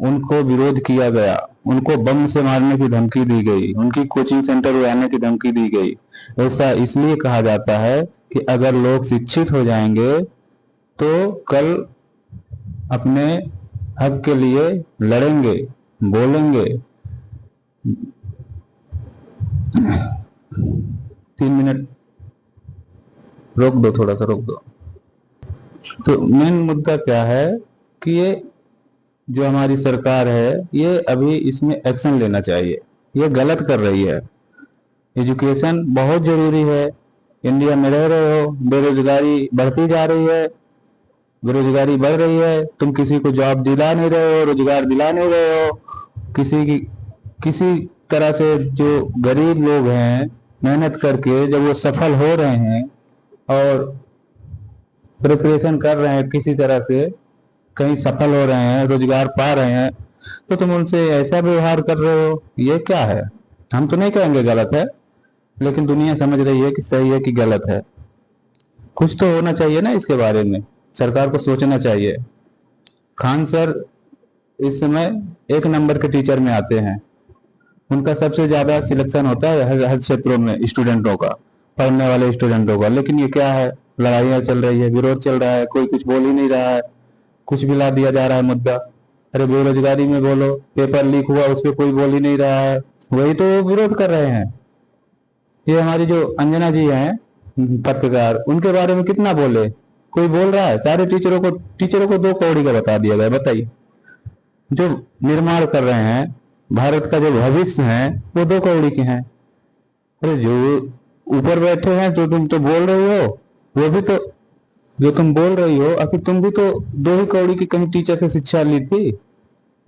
उनको विरोध किया गया, उनको बम से मारने की धमकी दी गई, उनकी कोचिंग सेंटर उड़ाने की धमकी दी गई। ऐसा इसलिए कहा जाता है कि अगर लोग शिक्षित हो जाएंगे तो कल अपने हक के लिए लड़ेंगे, बोलेंगे। 3 मिनट रोक दो, थोड़ा सा रोक दो। तो मेन मुद्दा क्या है कि ये जो हमारी सरकार है, ये अभी इसमें एक्शन लेना चाहिए, ये गलत कर रही है। एजुकेशन बहुत जरूरी है। इंडिया में रह रहे हो, बेरोजगारी बढ़ती जा रही है, बेरोजगारी बढ़ रही है, तुम किसी को जॉब दिला नहीं रहे हो, रोजगार दिला नहीं रहे हो, किसी तरह से जो गरीब लोग हैं मेहनत करके जब वो सफल हो रहे हैं और प्रिपरेशन कर रहे हैं, किसी तरह से कहीं सफल हो रहे हैं, रोजगार पा रहे हैं, तो तुम उनसे ऐसा व्यवहार कर रहे हो, ये क्या है? हम तो नहीं कहेंगे गलत है, लेकिन दुनिया समझ रही है कि सही है कि गलत है। कुछ तो होना चाहिए ना इसके बारे में, सरकार को सोचना चाहिए। खान सर इस समय 1 नंबर के टीचर में आते हैं, उनका सबसे ज्यादा सिलेक्शन होता है हर क्षेत्रों में स्टूडेंटों का, पढ़ने वाले स्टूडेंटों का। लेकिन ये क्या है, लड़ाइयाँ चल रही है, विरोध चल रहा है, कोई कुछ बोल ही नहीं रहा है, कुछ भी ला दिया जा रहा है मुद्दा। अरे बेरोजगारी में बोलो, पेपर लीक हुआ उस पर कोई बोल ही नहीं रहा है, वही तो विरोध कर रहे हैं। ये हमारी जो अंजना जी हैं पत्रकार, उनके बारे में कितना बोले, कोई बोल रहा है? सारे टीचरों को 2 कौड़ी का बता दिया गया। बताइए, जो निर्माण कर रहे हैं भारत का, जो भविष्य है, वो 2 कौड़ी के हैं। अरे जो ऊपर बैठे हैं, जो तुम तो बोल रही हो, वो भी तो, जो तुम बोल रही हो, आखिर तुम भी तो 2 ही कौड़ी की कहीं टीचर से शिक्षा ली थी।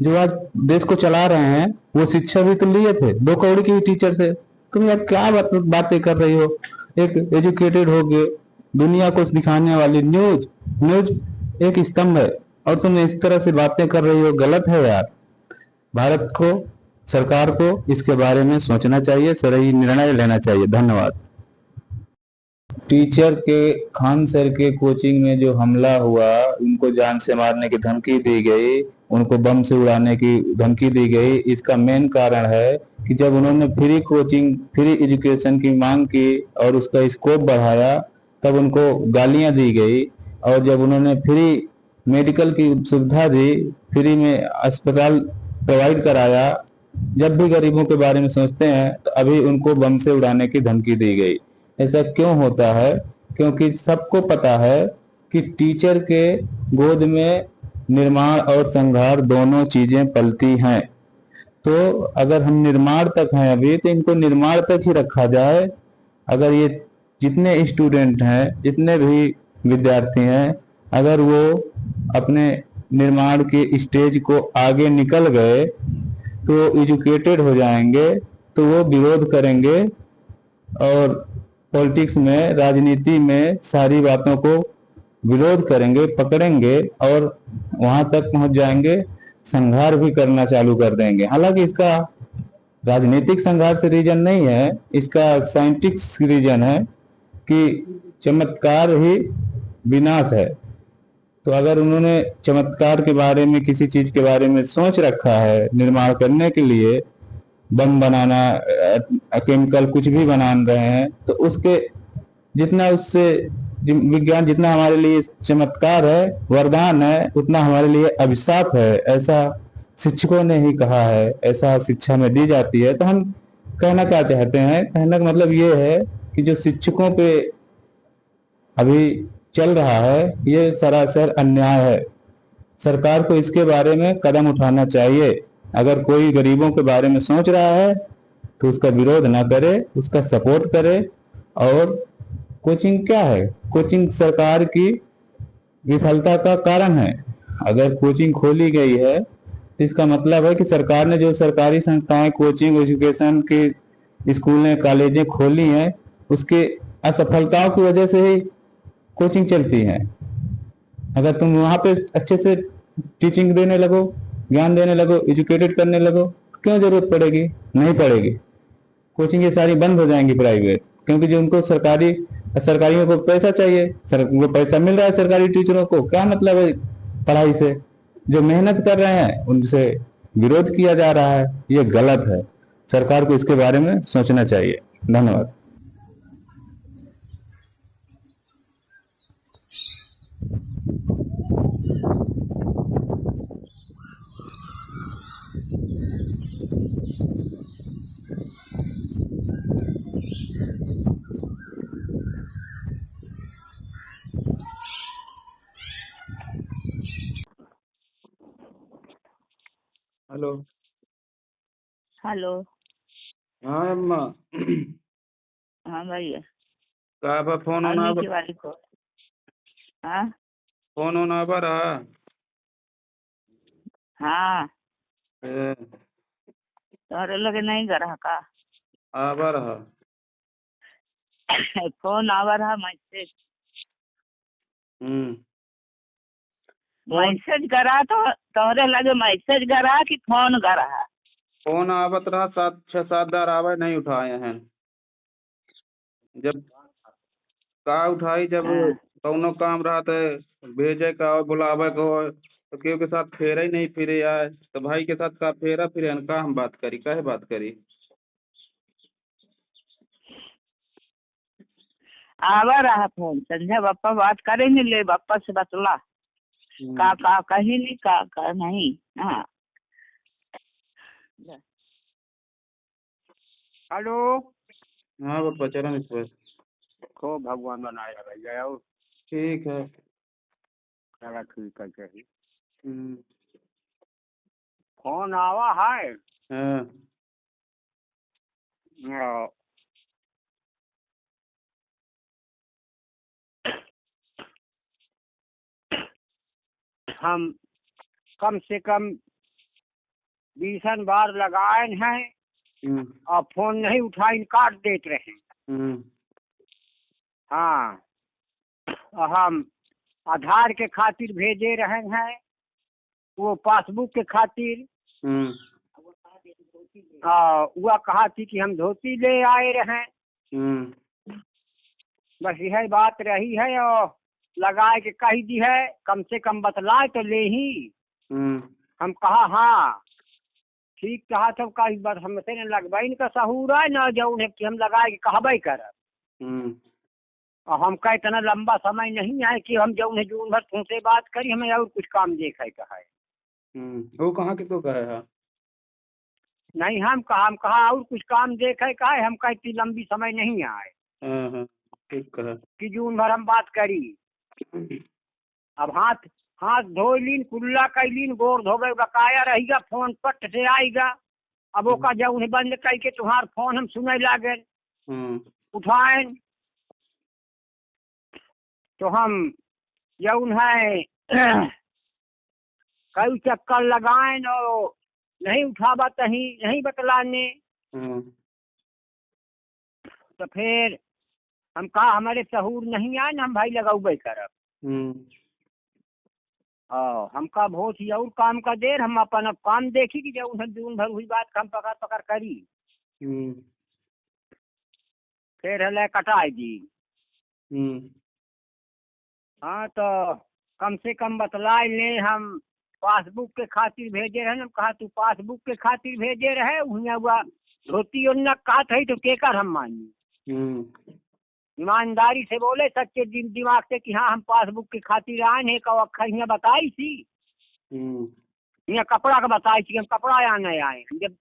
जो आज देश को चला रहे हैं वो शिक्षा भी तो लिए थे 2 कौड़ी की ही टीचर से। तुम यार क्या बातें कर रही हो? एक एजुकेटेड हो गए, दुनिया को दिखाने वाली न्यूज एक स्तंभ है, और तुम इस तरह से बातें कर रही हो, गलत है यार। भारत को, सरकार को इसके बारे में सोचना चाहिए, सही निर्णय लेना चाहिए। धन्यवाद। टीचर के, खान सर के कोचिंग में जो हमला हुआ, उनको जान से मारने की धमकी दी गई, उनको बम से उड़ाने की धमकी दी गई, इसका मेन कारण है कि जब उन्होंने फ्री कोचिंग, फ्री एजुकेशन की मांग की और उसका स्कोप बढ़ाया, तब उनको गालियां दी गई। और जब उन्होंने फ्री मेडिकल की सुविधा दी, फ्री में अस्पताल प्रोवाइड कराया, जब भी गरीबों के बारे में सोचते हैं तो अभी उनको बम से उड़ाने की धमकी दी गई। ऐसा क्यों होता है? क्योंकि सबको पता है कि टीचर के गोद में निर्माण और संघार दोनों चीजें पलती हैं। तो अगर हम निर्माण तक हैं अभी, तो इनको निर्माण तक ही रखा जाए। अगर ये जितने स्टूडेंट हैं, जितने भी विद्यार्थी हैं, अगर वो अपने निर्माण के स्टेज को आगे निकल गए तो एजुकेटेड हो जाएंगे, तो वो विरोध करेंगे और पॉलिटिक्स में, राजनीति में सारी बातों को विरोध करेंगे, पकड़ेंगे और वहां तक पहुंच जाएंगे, संघार भी करना चालू कर देंगे। हालांकि इसका राजनीतिक संघार से रीजन नहीं है, इसका साइंटिफिक रीजन है कि चमत्कार ही विनाश है। तो अगर उन्होंने चमत्कार के बारे में, किसी चीज के बारे में सोच रखा है निर्माण करने के लिए, बम बनाना, केमिकल कुछ भी बना रहे हैं, तो उसके जितना, उससे विज्ञान जितना हमारे लिए चमत्कार है, वरदान है, उतना हमारे लिए अभिशाप है। ऐसा शिक्षकों ने ही कहा है, ऐसा शिक्षा में दी जाती है। तो हम कहना क्या चाहते हैं? कहने का मतलब ये है कि जो शिक्षकों पे अभी चल रहा है, ये सरासर अन्याय है। सरकार को इसके बारे में कदम उठाना चाहिए। अगर कोई गरीबों के बारे में सोच रहा है तो उसका विरोध ना करे, उसका सपोर्ट करे। और कोचिंग क्या है? कोचिंग सरकार की विफलता का कारण है। अगर कोचिंग खोली गई है तो इसका मतलब है कि सरकार ने, जो सरकारी संस्थाएं कोचिंग एजुकेशन की स्कूलें कॉलेजें खोली हैं, उसके असफलताओं की वजह से ही कोचिंग चलती है। अगर तुम वहां पे अच्छे से टीचिंग देने लगो, ज्ञान देने लगो, एजुकेटेड करने लगो, क्यों जरूरत पड़ेगी? नहीं पड़ेगी। कोचिंग ये सारी बंद हो जाएंगी प्राइवेट, क्योंकि जो उनको सरकारियों को पैसा चाहिए, उनको पैसा मिल रहा है सरकारी टीचरों को, क्या मतलब है पढ़ाई से? जो मेहनत कर रहे हैं उनसे विरोध किया जा रहा है, ये गलत है। सरकार को इसके बारे में सोचना चाहिए। धन्यवाद। हेलो। हेलो। हाँ अम्मा। हाँ भैया, का फोन होना अम्मी की वाली को। हाँ फोन ओन आवा रहा? हाँ ए, तोहरे लगे नहीं गरा का आवा रहा। फोन आवा रहा मैसेज फोन मैसेज करा तो तोहरे लगे मैसेज करा कि फोन करा? फोन आवत रहा 6-7 बार आवे, नहीं उठाए हैं। जब का उठाई, जब हाँ। कौनो काम रहा तो भेजे का और बुलावे को, तो केहू के साथ फेरा ही नहीं फिरे आए, तो भाई के साथ का फेरा फिरे का हम बात करी, काहे बात करी? आवा रहा फोन, संजय बापा बात करेंगे, ले बापा से बतला का कहीं नहीं का नहीं। हाँ हेलो। हाँ बापा चरण इस पर को भगवान बनाया भैया। और ठीक है। सारा ठीक है चाहिए। हम्म, फोन आवा है। हाँ हम कम से कम 20 बार लगाए हैं और फोन नहीं उठाई, काट देते रहे। हाँ, और हम आधार के खातिर भेजे रहे हैं, वो पासबुक के खातिर। वह कहा थी कि हम धोती ले आए रहे। बस यही बात रही है, और लगाए के कही दी है, कम से कम बतलाए तो ले ही। हम कहा हाँ ठीक कहा, तब कही बस हमसे न लगवाई का सहूर है न, जो उन्हें कि हम लगाए के कहबे कर। और हम का इतना लंबा समय नहीं है कि हम जो उन्हें जून भर तुमसे बात करी, हमें और कुछ काम देखे कहा है। वो कहाँ के तो कहे है? नहीं हम कहा और कुछ काम देखे कहा है, हम का इतनी लंबी समय नहीं आए। ठीक कहा कि जून भर हम बात करी। अब हाथ धो लीन, कुल्ला कैलीन, गोर धोबे बकाया रहेगा, फोन पट से आएगा। अब वो का जब उन्हें बंद करके तुम्हार फोन हम सुने लागे, उठाए तो हम जौन है कई चक्कर लगाए और नहीं उठावा, तही नहीं बतलाने। तो फिर हम कहा हमारे सहूर नहीं आए ना, हम भाई लगाऊबे करब। हमका बहुत ही और काम का देर, हम अपन अब काम देखी कि जब उन्हें जून भर हुई बात हम पकड़ करी। फिर हले कटाई दी। हाँ तो कम से कम बतलाए ले, हम पासबुक के खातिर भेजे रहे। हम कहा तू पासबुक के खातिर भेजे रहे, हुआ धोती उन्ना कहा था तो केकर हम मानी। ईमानदारी से बोले, सच्चे दिमाग से कि हाँ हम पासबुक के खातिर आए हैं। का अक्खर यहाँ बताई थी, यहाँ कपड़ा का बताई थी, हम कपड़ा आने आए। जब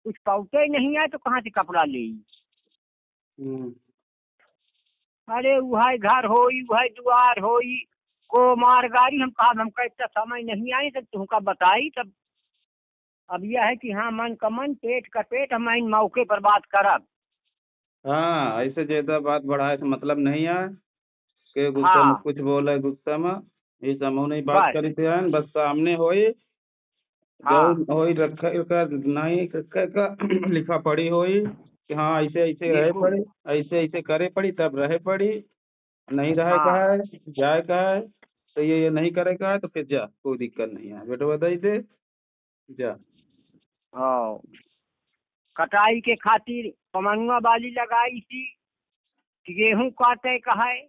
कुछ पौते नहीं आए तो कहाँ से कपड़ा ले। अरे वह घर होई, वह द्वार होई, को मारगारी। हम कहा हमका इतना समय नहीं आए, तब तुमका बताई। तब अब यह है कि हाँ मन का मन, पेट का पेट, हम इन मौके पर बात करब। हाँ, ऐसे ज्यादा बात बढ़ाए तो मतलब नहीं है के गुस्सा में कुछ बोले, गुस्सा में ये समूह नहीं बात करी थे। बस सामने होई जो होई रखा नहीं का लिखा पड़ी होई कि हाँ ऐसे ऐसे रहे पड़ी, ऐसे ऐसे करे पड़ी, तब रहे पड़ी। नहीं रहे का है, जाए का है, तो ये नहीं करे का है तो फिर जा, कोई दिक्कत नहीं है, बेटो बधाई दे जा। कटाई के खातिर कमनुआ वाली लगाई थी, गेहूं काटे कहा है।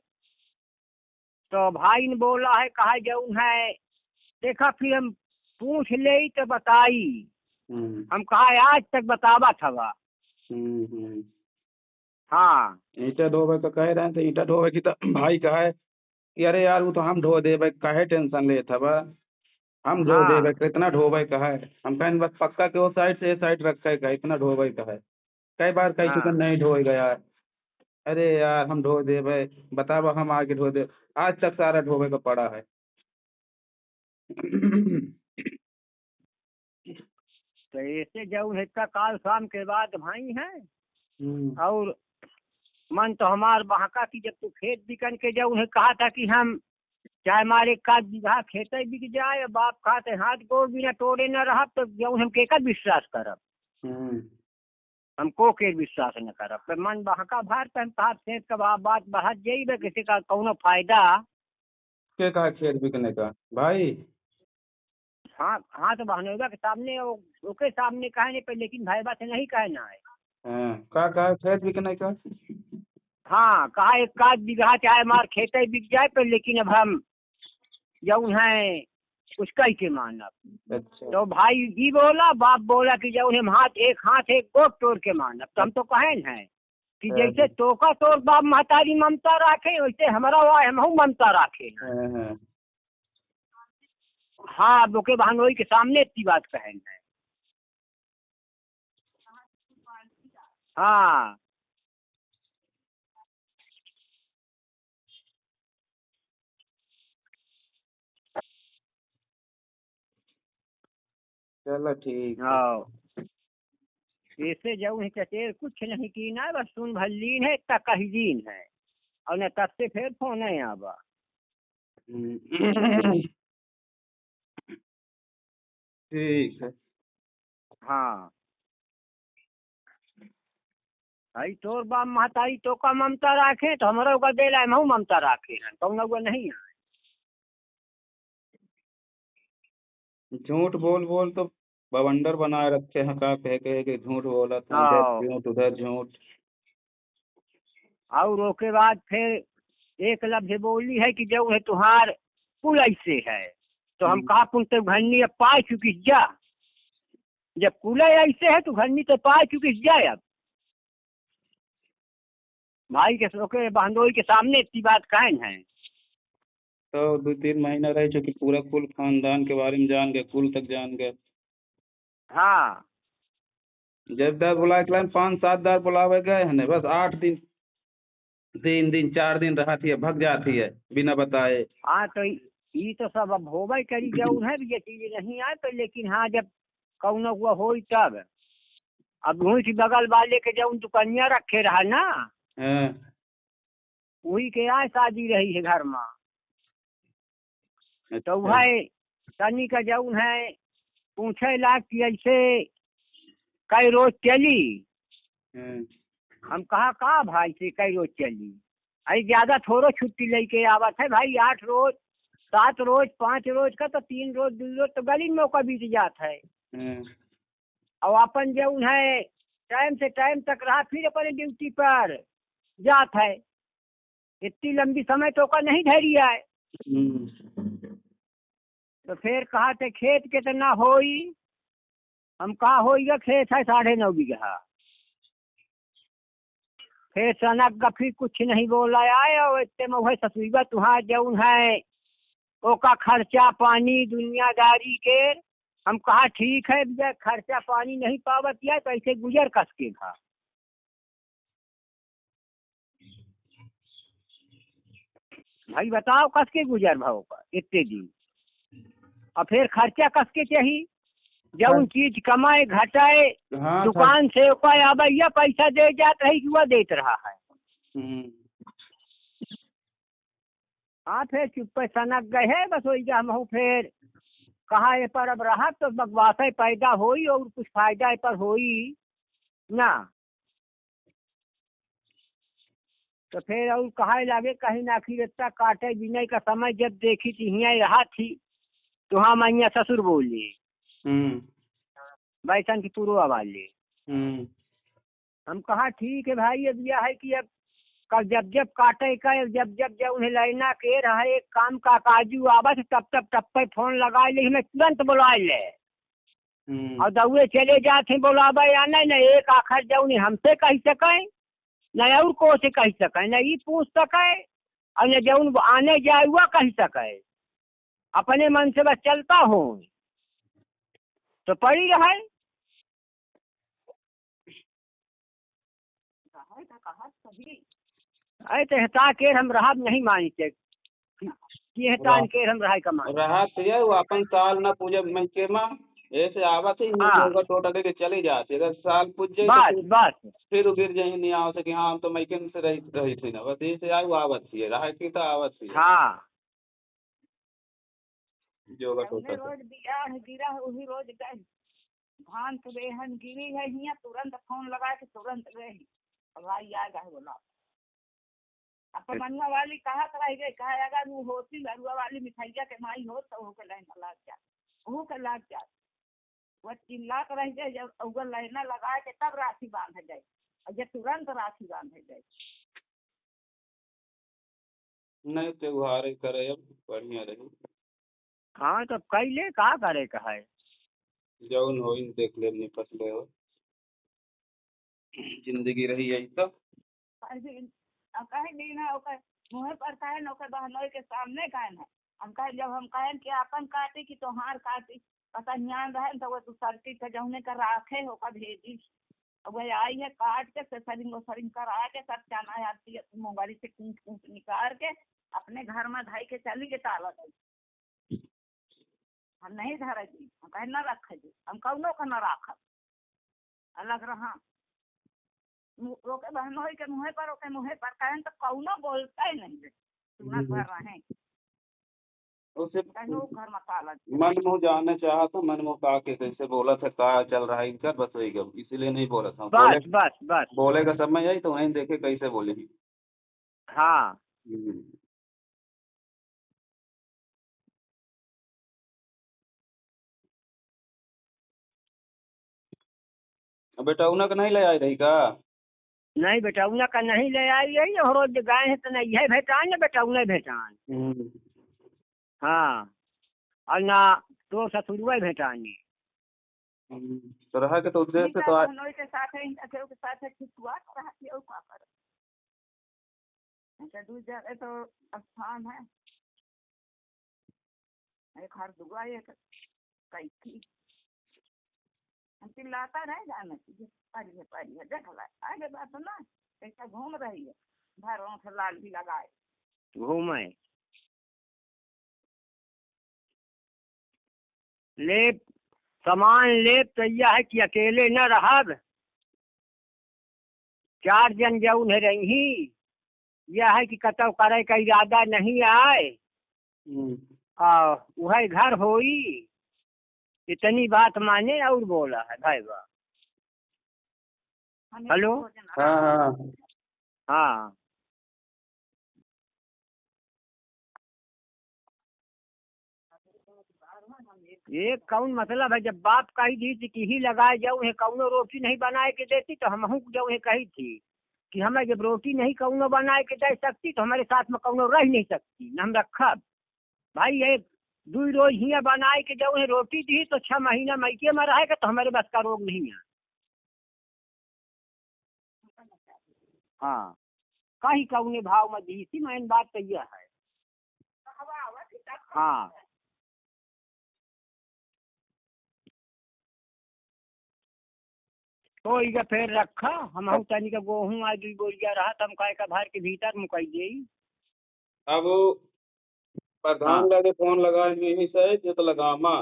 तो भाई ने बोला है, कहा जौन है देखा, फिर हम पूछ ले तो बताई। हम कहा आज तक बतावा था। हाँ, ईटा ढोवे का कह रहे हैं, तो ईटा ढोवे की तो भाई कहा है कि अरे यार वो तो हम ढो देवे, काहे टेंशन ले था बा, हम ढो देवे, कितना ढोवे का है। हम कहें बस पक्का के वो साइड से साइड रखे का, इतना ढोवे का है। कई बार कई चुके नहीं ढोएगा यार। अरे यार हम ढो देवे, बतावा हम आगे ढो दे, आज तक सारा ढोवे का पड़ा है। तो ऐसे जो है काल शाम के बाद भाई है। और मन तो हमार बहका की, जब तू खेत बिकन के जो है कहा था कि हम चाहे हमारे का बीघा खेत बिक जाए, बाप खाते हाथ गोड़ बिना तोड़े न रहा, तो जो हम केकर विश्वास करब, हमको के विश्वास न करब। तो मन बहका भार पे हम कहा खेत का बात बढ़त जाइए, किसी का कौनो फायदा। के कहा खेत बिकने का भाई? हाँ हाँ, तो बहनोइबा के सामने ओके सामने कहे नहीं पे, लेकिन भाई बात नहीं कहना है। का कहा खेत बिकने का? हाँ, कहा एक आध बीघा चाहे हमारे खेत बिक जाए पे, लेकिन अब हम जो है उसका ही के मानब। अच्छा। तो भाई जी बोला, बाप बोला कि जो हम एक हाथ एक गोट तोड़ के मानब। तो हम तो कहे हैं कि जैसे तोका तोड़ बाप महतारी ममता राखे, वैसे हमारा हम ममता राखे। हाँ, बोके बहनोई के सामने इतनी बात कहे हैं। हाँ, चलो ठीक। हाँ, ऐसे जो है चचेर कुछ नहीं की ना, बस सुन भल्लीन है इतना कहीजीन है, और न तब से फिर फोन है आबा। ठीक है। हाँ, भाई तोर बाप महतारी तो का ममता राखे, तो हमारा का दे ला हम ममता राखे हैं, तो नहीं है। झूठ बोल बोल तो बवंडर बनाए रखे हैं। का कह कह के झूठ बोला था, हाँ। इधर झूठ उधर झूठ। और उसके बाद फिर एक लफ्ज बोली है कि जो है तुहार कुल ऐसे है, तो हम कहा कुल तो घन्नी अब पाए चुकी जा, जब कुल ऐसे है तो घन्नी तो पाए चुकी जाए। अब भाई के सोके बहनोई के सामने इतनी बात कहन है। तो 2-3 महीना रह चुकी, पूरा कुल खानदान के बारे में जान गए, कुल तक जान गए। हाँ, जब दर बुलाए 5-7 दार बुलावे गए हैं, बस 8 दिन 3 दिन 4 दिन रहती है, भग जाती है बिना बताए। हाँ, तो ये तो सब अब होबे करी जौन है, ये चीज नहीं आए तो, लेकिन हाँ जब कौनो हुआ हो तब। अब वही की बगल वाले के जौन दुकनिया रखे रहा ना, वही के यहाँ शादी रही है घर में। तो वह तनी का जौन है पूछे ला कि ऐसे कई रोज चली। हम कहा भाई से कई रोज चली, अरे ज्यादा थोड़ो छुट्टी लेके आवत है भाई, 8 रोज 7 रोज 5 रोज का, तो 3 रोज 2 रोज तो गली में मौका बीत जाता है। और अपन जो है टाइम से टाइम तक रहा, फिर अपने ड्यूटी पर जात है। इतनी लंबी समय तो का नहीं धैर्य है। तो फिर कहा थे खेत कितना होई, हम कहा होइगा खेत है 9.5 बीघा। फिर सनक का फिर कुछ नहीं बोला आए, और इतने में वही ससुईबा तुहार जौन है ओका खर्चा पानी दुनियादारी के। हम कहा ठीक है भैया, खर्चा पानी नहीं पावत या तो ऐसे गुजर कस के घा। भाई बताओ कस के गुजर भाव का इतने दिन, और फिर खर्चा कस के चाहिए, जौन चीज कमाए घटाए। हाँ, दुकान से आबैया पैसा दे जात रही कि वह देत रहा है। हाँ, फिर चुप्पे सनक गए है, बस वही हम फिर कहा ये पर अब रहा तो बकवासा पैदा होई, और कुछ फायदा पर होई ना। तो फिर और कहा लगे कहीं ना आखिर इतना काटे बिना का समय जब देखी थी यहाँ रहा थी, तो हाँ मैया ससुर बोले बैसन की पुरवा वाले। हम कहा ठीक है भाई, अब यह है कि अब कल जब जब काटे का, जब जब जब उन्हें लेना के रहा एक काम का काजू आवत, तब पे फोन लगा ले, हमें तुरंत बुला ले। और दौड़े चले जाते बुलावे या नहीं, एक आखिर जो उन्हें हमसे कह सके न और को से कह सके, न ये पूछ सके और न जो आने जाए हुआ कह सके, अपने मन से बस चलता हो तो पड़ी रहे। अरे तो हता के हम रहा नहीं मानते कि हता के हम रहा कमा रहा थे वो अपन साल ना पूजे मंचे में ऐसे आवत ही नहीं टोटा के चले जाते, अगर साल पूज जाए बस फिर गिर जाए नहीं आ सके। हाँ, हम तो मैकेन से रही थी ना, बस ऐसे आए वो आवत थी रहा की तो आवत थी। हाँ, जोगा हमने टोटा रोज दिया है, गिरा है वही रोज गए। धान तो बेहन गिरी है हियाँ, तुरंत फोन लगा के तुरंत गए। अब भाई आ गए बोला। अब मनुआ वाली कहा रह गई, कहा अगर वो होती लरुआ वाली मिठाइया के माई हो तो वो के लाइन लाग जा, वो के लाग जा। वह चिल्ला कर रह जाए, जब उगर लाइना लगा के तब राखी बांध जाए, और जब तुरंत राखी बांध जाए। नहीं त्योहार ही करे अब बढ़िया रही। हाँ तो कैले का करे का है। जौन हो देख ले नहीं फसले हो, जिंदगी रही यही तो। कहे दिन है ओकर मुँह पर कहे न ओकर बहनोई के सामने कहे न। हम कहे जब हम कहें कि अपन काटी कि तोहार काटी, पता ध्यान रहे तो वो तू सर्टी के जौने का राखे होकर भेजी। अब वह आई है काट के सरिंग करा के सब चना आती है मोबाइल से कूट कूट निकाल के अपने घर में धाई के चली के ताला दी। हम नहीं धरे जी, हम कहे न रखे जी, हम कौनो का न राख अलग रहा। ओके बहनोई के मुँह पर कहें तो कौनो बोलता ही नहीं सुनत भर रहे। उसे घर में ताला मन मुँह जानना चाहा तो मन मुँह कहा के कैसे बोला था, क्या चल रहा है इनका, बस वही गम, इसीलिए नहीं बोला था। बस बस बस बोले का समय आई तो वहीं देखे कैसे बोले। हाँ बेटा उनक नहीं ले आई रही का? नहीं बेटा उन्हें का नहीं ले आई है, और रोज गए हैं तो नहीं है भेटान ना बेटा, उन्हें भेटान। हाँ और ना तो ससुरुआ भेटानी। तो रहा के तो उद्देश्य तो बहनोई के साथ है, के साथ है खिचुआ रहा के और का कर। ऐसा दूर जगह तो स्थान है, एक हर दुआ एक कई थी। हम चिल्लाता रह जाना चाहिए, परी है देख ला आगे बात ना कैसा घूम रही है, भरों से लाल भी लगाए घूमे लेप सामान लेप तो यह है कि अकेले न रहब, 4 जन जौन है रही। यह है कि कतव करे का इरादा नहीं आए, वह घर होई, इतनी बात माने और बोला है भाई बा। हेलो हाँ हाँ ये कौन मतलब है, जब बाप कही दी थी कि ही लगाए जाऊँ है कौनो रोटी नहीं बनाए के देती तो हम जो है कही थी कि हमें जब रोटी नहीं कौनो बनाए के दे सकती तो हमारे साथ में कौनो रह नहीं सकती न हम रखा। भाई ये 2 रोज हियाँ बनाए के जो है रोटी दी तो 6 महीना मैके में रहेगा तो हमारे बस का रोग नहीं है। हाँ कहीं कौने भाव में दी थी, मैन बात तो यह है। हाँ तो इधर फिर रखा हम तनी का गेहूँ आज 2 बोरिया रहा तो हम कहे का भर के भीतर मुकाई दे। अब प्रधान लगे फोन लगाए नहीं सही ये तो लगामा।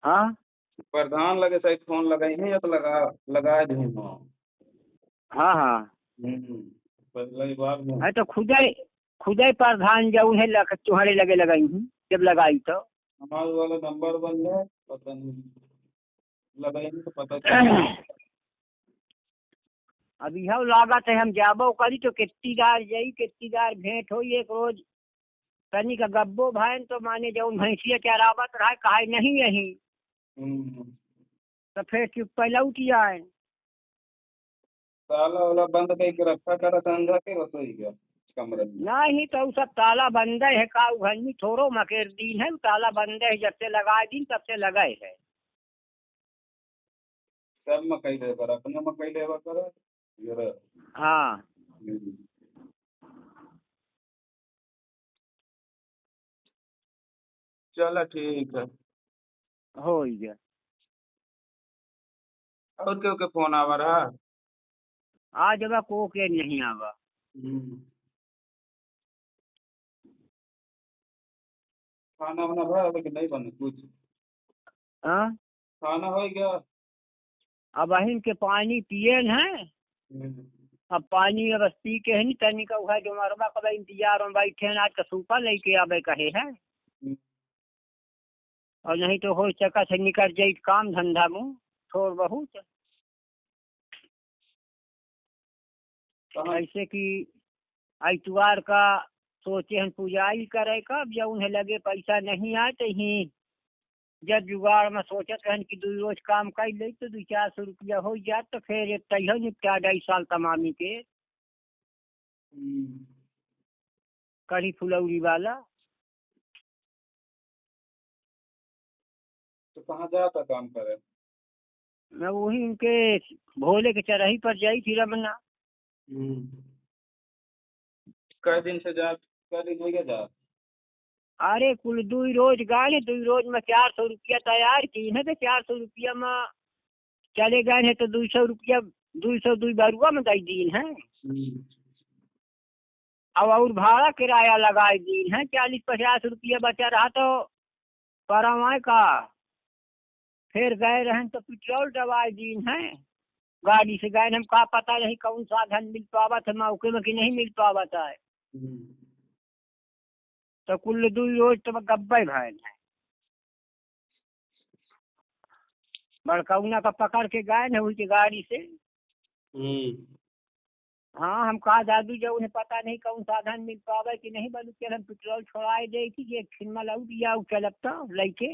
हाँ प्रधान लगे सही फोन लगाई नहीं या तो लगाए नहीं। हाँ हाँ पहली बार है तो खुदे प्रधान जाऊ है तुम्हारे लगे लगाई हूँ, जब लगाई तो हमारे वाला नंबर बंद है, पता नहीं लगाई तो पता अब यह लागत है हम जाबो करी तो कितनीदार भेंट हो एक रोज तनी का गब्बो भाई तो माने जो भैंसिया क्या रावत रहा कहा नहीं यही तो फिर चुप पहले उठी आए। ताला वाला बंद करके रखा करा धंधा के रसोई का कमरे में नहीं तो सब ताला बंद है का घर में थोड़ो मकेर दिन है, ताला बंद है जब से लगाए दिन तब से लगाए है। सब मकई ले कर अपने मकई लेवा कर। हाँ चलो ठीक है हो गया। और क्यों के फोन आवा रहा आज अब को के नहीं आवा। खाना वाना भरा कि नहीं बने कुछ? हाँ खाना हो गया। अब अहिन के पानी पिए है, अब पानी अब पी के है नहीं तनी का जो मरबा कब इंतजार में बैठे आज का सूपा लेके आवे कहे है। और नहीं तो हो सका से निकल जाए काम धंधा में थोड़ बहुत। ऐसे कि आइतवार का सोचे हम पूजाई करे का, जब उन्हें लगे पैसा नहीं आए तो ही जब जुगाड़ में सोचत रहन कि 2 रोज काम कर ले तो 200-400 रुपया हो जात तो फिर एक तैयो निपटा जाए साल तमामी के कढ़ी फुलौरी वाला। तो कहाँ जाता काम करे? मैं वही इनके भोले के चरही पर जाई थी रमना। कई दिन से जा, कई दिन हो गया जा? अरे कुल 2 रोज गए, 2 रोज में 400 रुपया तैयार की है तो 400 रुपया में चले गए हैं तो 200 रुपया 202 बरुआ में दे दी है। अब और भाड़ा किराया लगाए दी है, 40-50 रुपया बचा रहा तो परवाए का। फिर गए रहे तो पेट्रोल दवाई दी है, गाड़ी से गए हम का पता नहीं कौन साधन मिल पावा था मौके में कि नहीं मिल पावा था। तो कुल 2 रोज तो गब्बे भैन है। बड़कौना का पकड़ के गए न उनकी गाड़ी से। हाँ हम कहा दादू जब उन्हें पता नहीं कौन साधन मिल पावे कि नहीं, बोलू चल हम पेट्रोल छोड़ाए दे कि एक खिनमा लाऊ दिया चलब तो लैके।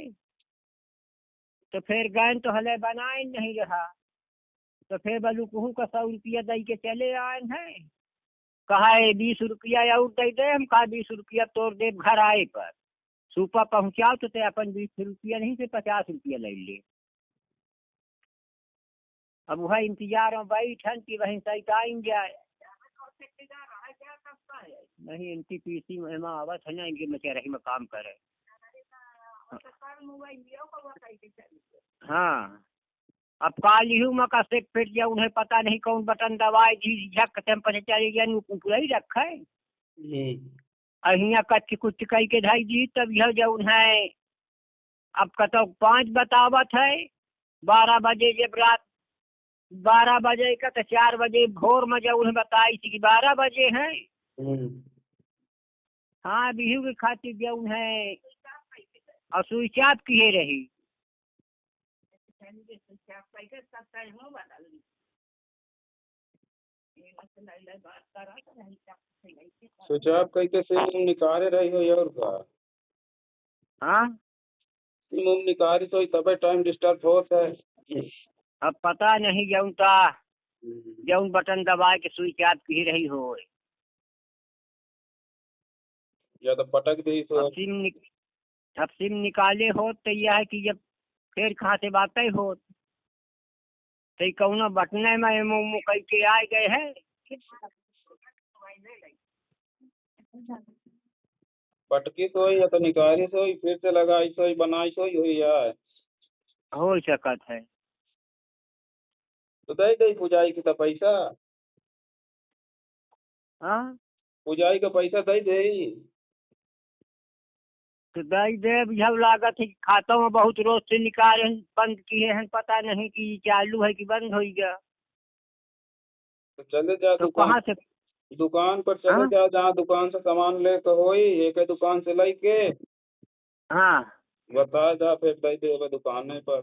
तो फिर गए तो हले बनाए नहीं रहा, तो फिर बोलू कहूँ का 100 रुपया दे के चले आए हैं। कहा 20 रुपया और दे दे, हम कहा 20 रुपया तोड़ दे घर आए पर सुपा पहुँचाओ तो अपन 20 रुपया नहीं से 50 रुपया ले ले। अब वह इंतजार में बैठन कि वहीं सैताइन जाए नहीं NTPC में आवत है ना, इनके मचेरही में काम करे। हाँ अब कालिहू में का सेक फिट गया, उन्हें पता नहीं कौन बटन दबाए जी झक टेम्पर चले गया पूरा ही रखा है। अहिया कच्ची कुछ कही के ढाई जी तब यह जो उन्हें अब कतो 5 बतावत है। 12 बजे जब रात 12 बजे का तो 4 बजे भोर में जब उन्हें बताई थी कि 12 बजे हैं। हाँ बिहू के खातिर जो उन्हें और स्विच ऑफ किए रही। स्विच ऑफ करके सिम निकाले रही हो और का? हाँ सिम निकाली तो तबे टाइम डिस्टर्ब होता है। अब पता नहीं जौन का जौन बटन दबाए के स्विच ऑफ की रही हो या तो पटक दी तो। अब सिम निकाले हो तो यह है कि जब फिर कहाँ से बातें हो तो कौनो बटने में मुँह कह के आए गए हैं। पटकी सोई या तो निकाली सोई फिर से लगाई सोई बनाई सोई हुई यार हो सकत है। तो दे पुजाई की तो पैसा। हाँ पुजाई का पैसा दे तो दई दे जब लागत है कि खातों में बहुत रोज से निकाले बंद किए हैं, पता नहीं कि चालू है कि बंद हो गया। तो चले जा तो कहाँ से दुकान पर चले जा, जहाँ दुकान से सामान ले तो हो ही एक दुकान से लाई के। हाँ बता जा फिर दे दे दुकान पर।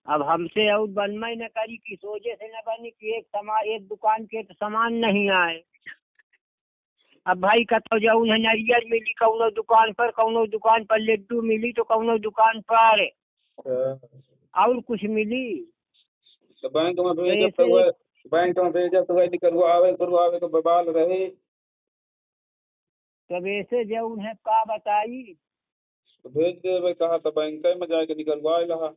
अब हमसे और बनमई न करी कि सोचे से न बनी कि एक दुकान के तो सामान नहीं आए। अब भाई कतो जाऊँ है नारियल मिली कौनो दुकान पर लड्डू मिली तो कौनो दुकान पर और कुछ मिली। तो बैंक में भेजब तो वही करवावे तो बवाल रहे। तब ऐसे जाऊँ है का बताई। तो भेज दे कहा तो बैंक में जाके निकलवाए लहा।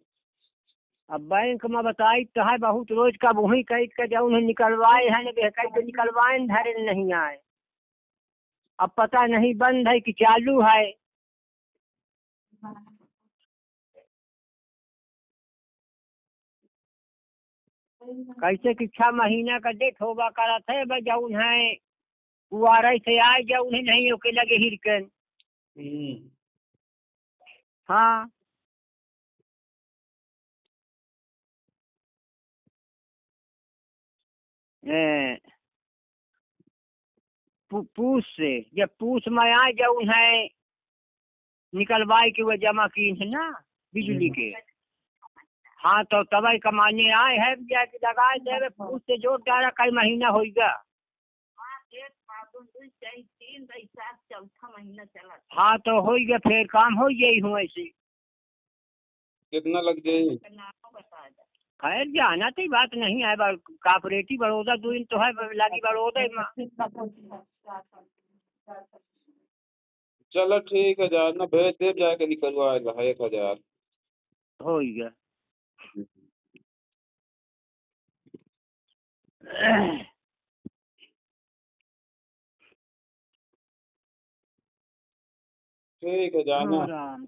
अब बैंक में बताई तो है बहुत रोज का वही कह के जाऊँ निकलवाए है न निकलवाए धरे नहीं आए। अब पता नहीं बंद है कि चालू है। कैसे कि 6 महीना का डेट होगा करा थे जाऊन है कुआरे से आए जाऊन है नहीं ओके लगे हिरकन। हाँ पूछ से जब पूछ में आए जाऊन है निकलवाए के वो जमा की थे ना बिजली के। हाँ तो तब कमाने आए हैं जाके लगाए थे, उससे जोड़ डाला कई महीना हो गया। हाँ तो हो गया, फिर काम हो गई हूँ ऐसे। कितना लग जाए? खैर जाना तो बात नहीं है, कॉपरेटिव बड़ौदा दूर तो है लगी बड़ौदा में। चलो ठीक है, जाना भेज दे, जाके निकलवाएगा 1000। हो गया। ठीक है, जाना।